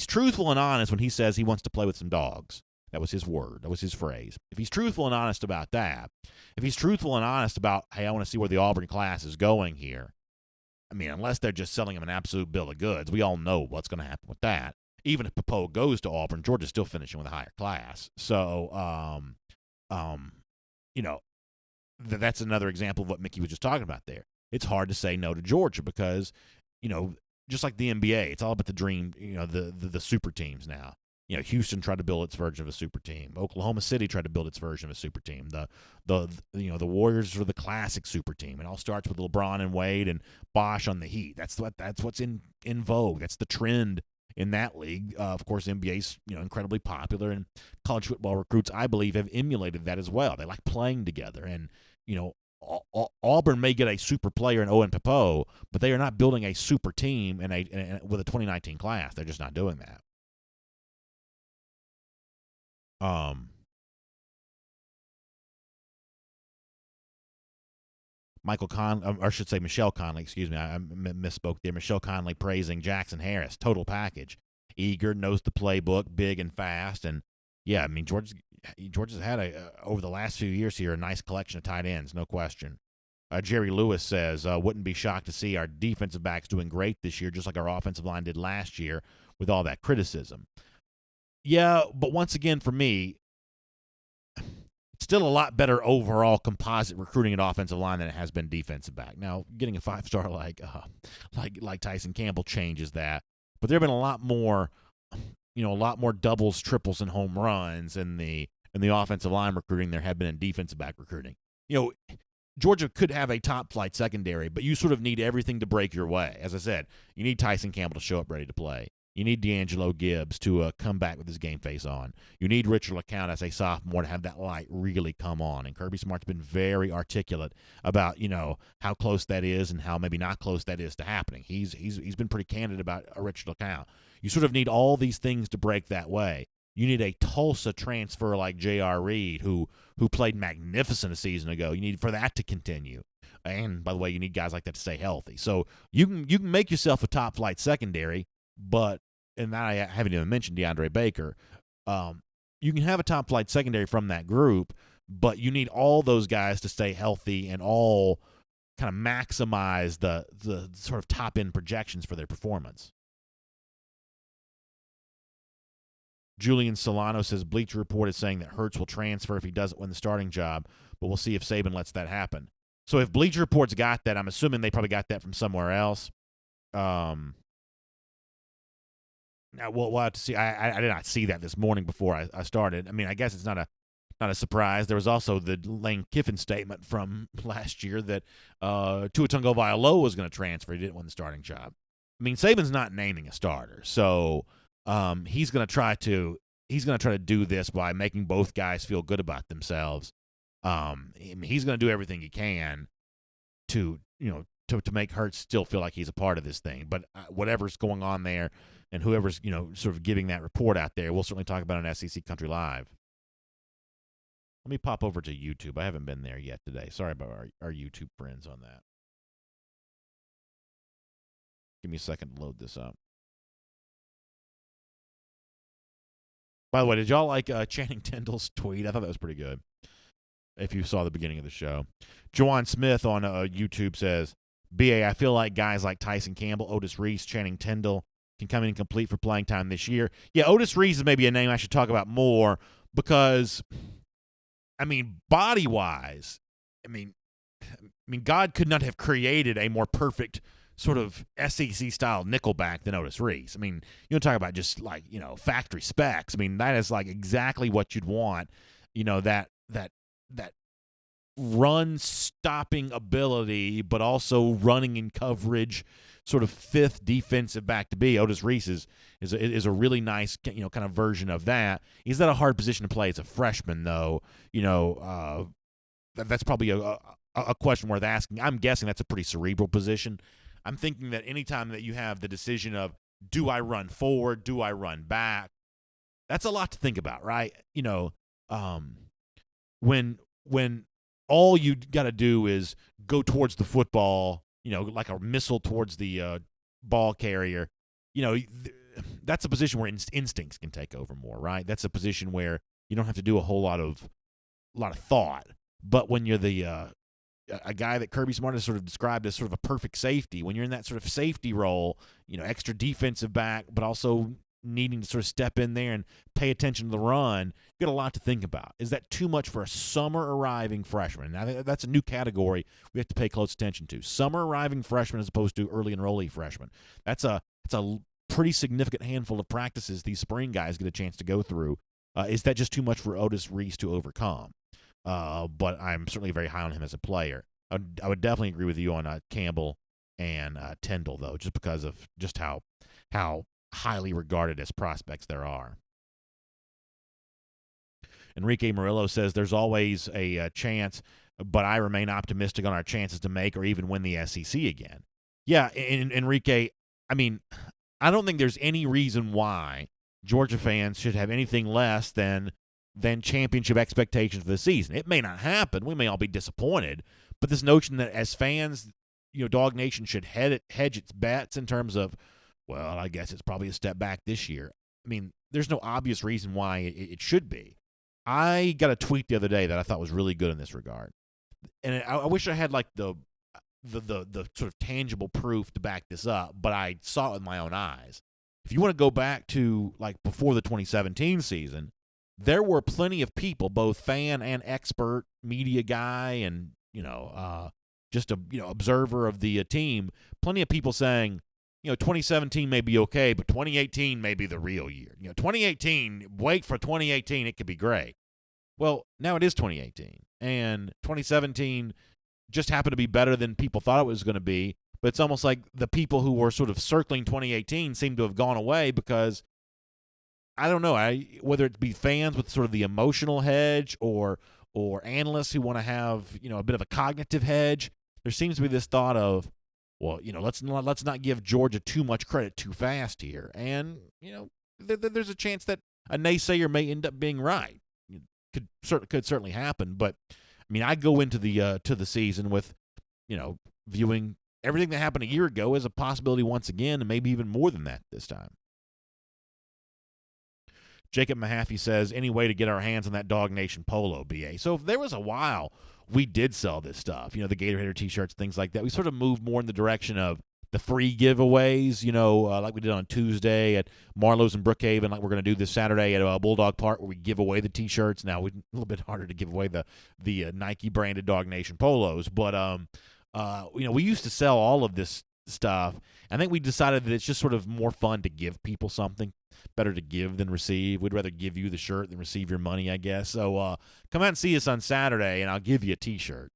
truthful and honest when he says he wants to play with some dogs, that was his word. That was his phrase. If he's truthful and honest about that, if he's truthful and honest about, hey, I want to see where the Auburn class is going here, I mean, unless they're just selling him an absolute bill of goods, we all know what's going to happen with that. Even if Popo goes to Auburn, Georgia's still finishing with a higher class. So, that's another example of what Mickey was just talking about there. It's hard to say no to Georgia because, just like the NBA, it's all about the dream, the super teams now. Houston tried to build its version of a super team. Oklahoma City tried to build its version of a super team. The Warriors are the classic super team. It all starts with LeBron and Wade and Bosh on the Heat. That's what's in vogue. That's the trend in that league. Of course, NBA's incredibly popular, and college football recruits, I believe, have emulated that as well. They like playing together, and Auburn may get a super player in Owen Popo, but they are not building a super team with a 2019 class. They're just not doing that. Michael Conley, or I should say Michelle Conley, excuse me, I misspoke there. Michelle Conley praising Jackson Harris, total package. Eager, knows the playbook, big and fast. And, yeah, I mean, Georgia's had, over the last few years here, a nice collection of tight ends, no question. Jerry Lewis says, wouldn't be shocked to see our defensive backs doing great this year, just like our offensive line did last year with all that criticism. Yeah, but once again, for me, it's still a lot better overall composite recruiting at offensive line than it has been defensive back. Now, getting a 5-star like Tyson Campbell changes that, but there have been a lot more doubles, triples, and home runs in the offensive line recruiting there have been in defensive back recruiting. Georgia could have a top-flight secondary, but you sort of need everything to break your way. As I said, you need Tyson Campbell to show up ready to play. You need D'Angelo Gibbs to come back with his game face on. You need Richard LeCount as a sophomore to have that light really come on. And Kirby Smart's been very articulate about, how close that is and how maybe not close that is to happening. He's been pretty candid about Richard LeCount. You sort of need all these things to break that way. You need a Tulsa transfer like J.R. Reed, who played magnificent a season ago. You need for that to continue. And, by the way, you need guys like that to stay healthy. So you can make yourself a top-flight secondary, but and I haven't even mentioned DeAndre Baker. You can have a top-flight secondary from that group, but you need all those guys to stay healthy and all kind of maximize the sort of top-end projections for their performance. Julian Solano says Bleacher Report is saying that Hurts will transfer if he doesn't win the starting job, but we'll see if Saban lets that happen. So if Bleacher Report's got that, I'm assuming they probably got that from somewhere else. Now we'll have to see. I did not see that this morning before I started. I mean, I guess it's not a surprise. There was also the Lane Kiffin statement from last year that Tua Tagovailoa was going to transfer. He didn't win the starting job. I mean, Saban's not naming a starter, so he's going to try to do this by making both guys feel good about themselves. He's going to do everything he can to make Hurts still feel like he's a part of this thing. But whatever's going on there. And whoever's, sort of giving that report out there, we'll certainly talk about it on SEC Country Live. Let me pop over to YouTube. I haven't been there yet today. Sorry about our YouTube friends on that. Give me a second to load this up. By the way, did y'all like Channing Tindall's tweet? I thought that was pretty good. If you saw the beginning of the show. Jawan Smith on YouTube says, BA, I feel like guys like Tyson Campbell, Otis Reese, Channing Tindall can come in complete for playing time this year. Yeah, Otis Reese is maybe a name I should talk about more because, I mean, body-wise, I mean, God could not have created a more perfect sort of SEC-style nickelback than Otis Reese. I mean, you don't talk about just like, factory specs. I mean, that is like exactly what you'd want, that run-stopping ability, but also running in coverage, sort of fifth defensive back to be. Otis Reese is a really nice, kind of version of that. Is that a hard position to play as a freshman, though? That's probably a question worth asking. I'm guessing that's a pretty cerebral position. I'm thinking that anytime that you have the decision of, do I run forward, do I run back, that's a lot to think about, right? When all you got to do is go towards the football, like a missile towards the ball carrier, that's a position where instincts can take over more, right? That's a position where you don't have to do a whole lot of thought. But when you're a guy that Kirby Smart has sort of described as sort of a perfect safety, when you're in that sort of safety role, extra defensive back, but also needing to sort of step in there and pay attention to the run, you got a lot to think about. Is that too much for a summer arriving freshman? And I think that's a new category we have to pay close attention to. Summer arriving freshman as opposed to early enrollee freshman. That's a pretty significant handful of practices these spring guys get a chance to go through. Is that just too much for Otis Reese to overcome? But I'm certainly very high on him as a player. I would definitely agree with you on Campbell and Tindall, though, just because of just how highly regarded as prospects there are. Enrique Murillo says there's always a chance, but I remain optimistic on our chances to make or even win the SEC again. Yeah, Enrique, I mean, I don't think there's any reason why Georgia fans should have anything less than championship expectations for the season. It may not happen. We may all be disappointed. But this notion that as fans, DawgNation should hedge its bets in terms of, well, I guess it's probably a step back this year. I mean, there's no obvious reason why it should be. I got a tweet the other day that I thought was really good in this regard. And I wish I had like the sort of tangible proof to back this up, but I saw it with my own eyes. If you want to go back to like before the 2017 season, there were plenty of people, both fan and expert media guy and, just a observer of the team, plenty of people saying, 2017 may be okay, but 2018 may be the real year. 2018, wait for 2018, it could be great. Well, now it is 2018, and 2017 just happened to be better than people thought it was going to be, but it's almost like the people who were sort of circling 2018 seem to have gone away because, I don't know, whether it be fans with sort of the emotional hedge or analysts who want to have, a bit of a cognitive hedge, there seems to be this thought of, well, let's not give Georgia too much credit too fast here. And, there's a chance that a naysayer may end up being right. Could certainly happen. But, I mean, I go into the to the season with, viewing everything that happened a year ago as a possibility once again, and maybe even more than that this time. Jacob Mahaffey says, any way to get our hands on that DawgNation polo, BA. So if there was a while we did sell this stuff, the Gator Hater t-shirts, things like that, we sort of moved more in the direction of the free giveaways, like we did on Tuesday at Marlowe's in Brookhaven, like we're going to do this Saturday at Bulldog Park where we give away the t-shirts. Now, a little bit harder to give away the Nike-branded DawgNation polos, but, we used to sell all of this stuff. I think we decided that it's just sort of more fun to give people something. Better to give than receive. We'd rather give you the shirt than receive your money, I guess. So come out and see us on Saturday, and I'll give you a T-shirt.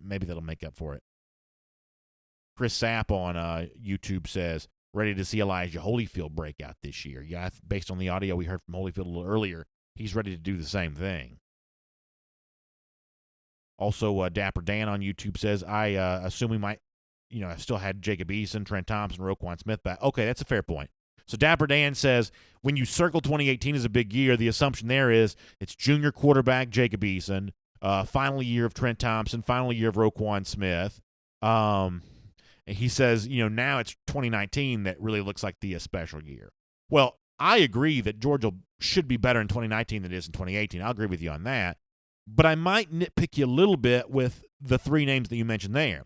Maybe that'll make up for it. Chris Sapp on YouTube says, ready to see Elijah Holyfield break out this year. Yeah, based on the audio we heard from Holyfield a little earlier, he's ready to do the same thing. Also, Dapper Dan on YouTube says, I assume we might, I've still had Jacob Eason, Trent Thompson, Roquan Smith back. Okay, that's a fair point. So Dapper Dan says, when you circle 2018 as a big year, the assumption there is it's junior quarterback Jacob Eason, final year of Trent Thompson, final year of Roquan Smith. And he says, now it's 2019 that really looks like the special year. Well, I agree that Georgia will should be better in 2019 than it is in 2018. I'll agree with you on that. But I might nitpick you a little bit with the three names that you mentioned there.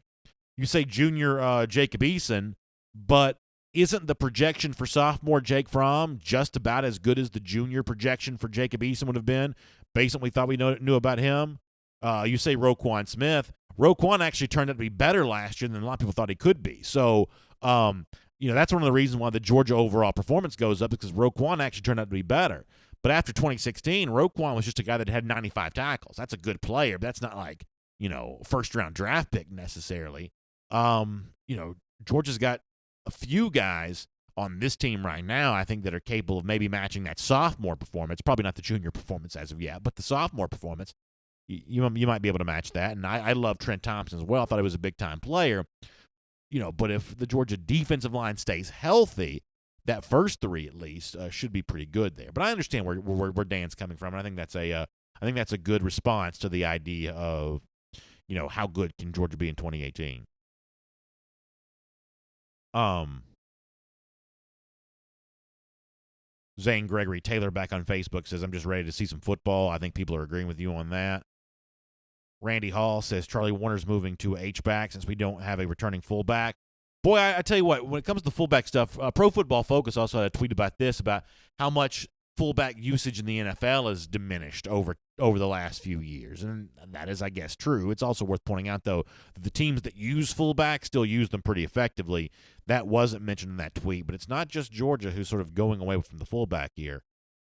You say junior Jacob Eason, but isn't the projection for sophomore Jake Fromm just about as good as the junior projection for Jacob Eason would have been based on what we thought we knew about him? You say Roquan Smith. Roquan actually turned out to be better last year than a lot of people thought he could be. So, that's one of the reasons why the Georgia overall performance goes up, because Roquan actually turned out to be better. But after 2016, Roquan was just a guy that had 95 tackles. That's a good player, but that's not like, first-round draft pick necessarily. Georgia's got a few guys on this team right now, I think, that are capable of maybe matching that sophomore performance. Probably not the junior performance as of yet, but the sophomore performance, you might be able to match that. And I love Trent Thompson as well. I thought he was a big-time player. But if the Georgia defensive line stays healthy, that first three at least should be pretty good there. But I understand where Dan's coming from, and I think that's a good response to the idea of, how good can Georgia be in 2018. Zane Gregory Taylor back on Facebook says, I'm just ready to see some football. I think people are agreeing with you on that. Randy Hall says Charlie Warner's moving to H-back since we don't have a returning fullback. Boy, I tell you what, when it comes to fullback stuff, Pro Football Focus also had a tweet about this, about how much fullback usage in the NFL has diminished over the last few years. And that is, I guess, true. It's also worth pointing out, though, that the teams that use fullback still use them pretty effectively. That wasn't mentioned in that tweet, but it's not just Georgia who's sort of going away from the fullback here.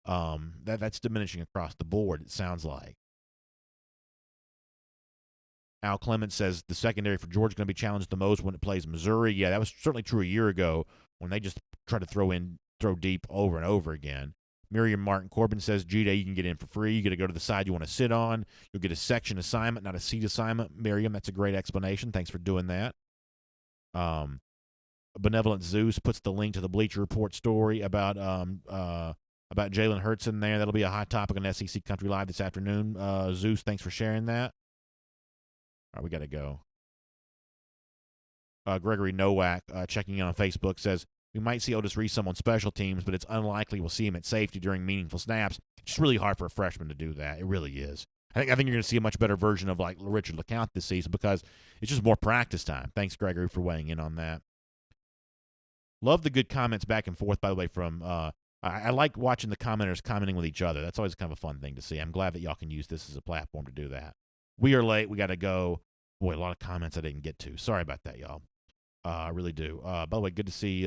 That's diminishing across the board, it sounds like. Al Clements says the secondary for Georgia is going to be challenged the most when it plays Missouri. Yeah, that was certainly true a year ago when they just tried to throw deep over and over again. Miriam Martin Corbin says, G-Day, you can get in for free. You got to go to the side you want to sit on. You'll get a section assignment, not a seat assignment. Miriam, that's a great explanation. Thanks for doing that. Benevolent Zeus puts the link to the Bleacher Report story about Jalen Hurts in there. That'll be a hot topic on SEC Country Live this afternoon. Zeus, thanks for sharing that. All right, we got to go. Gregory Nowak, checking in on Facebook, says, we might see Otis Reese some on special teams, but it's unlikely we'll see him at safety during meaningful snaps. It's just really hard for a freshman to do that. It really is. I think you're going to see a much better version of like Richard LeCounte this season because it's just more practice time. Thanks, Gregory, for weighing in on that. Love the good comments back and forth, by the way, from I like watching the commenters commenting with each other. That's always kind of a fun thing to see. I'm glad that y'all can use this as a platform to do that. We are late. We got to go. Boy, a lot of comments I didn't get to. Sorry about that, y'all. I really do. By the way, good to see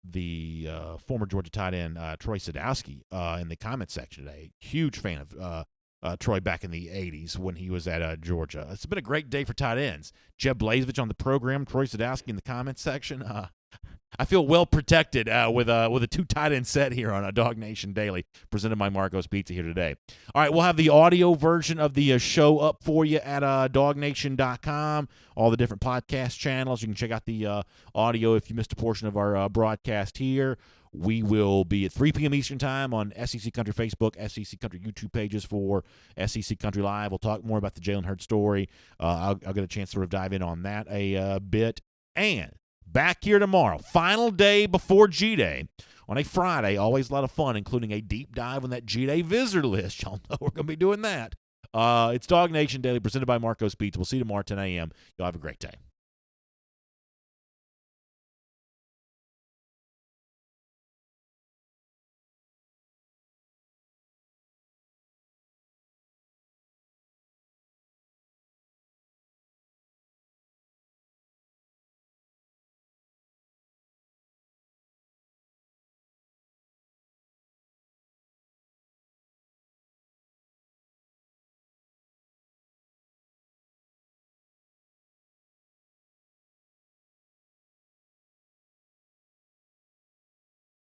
the former Georgia tight end Troy Sadowski in the comment section today. Huge fan of Troy back in the 80s when he was at Georgia. It's been a great day for tight ends. Jeb Blazevich on the program, Troy Sadowski in the comment section. I feel well protected with a two tight end set here on DawgNation Daily, presented by Marco's Pizza here today. All right, we'll have the audio version of the show up for you at DawgNation.com, all the different podcast channels. You can check out the audio if you missed a portion of our broadcast here. We will be at 3 p.m. Eastern Time on SEC Country Facebook, SEC Country YouTube pages for SEC Country Live. We'll talk more about the Jalen Hurts story. I'll get a chance to sort of dive in on that a bit. And back here tomorrow, final day before G-Day. On a Friday, always a lot of fun, including a deep dive on that G-Day visitor list. Y'all know we're going to be doing that. It's DawgNation Daily, presented by Marco's Pizza. We'll see you tomorrow at 10 a.m. Y'all have a great day.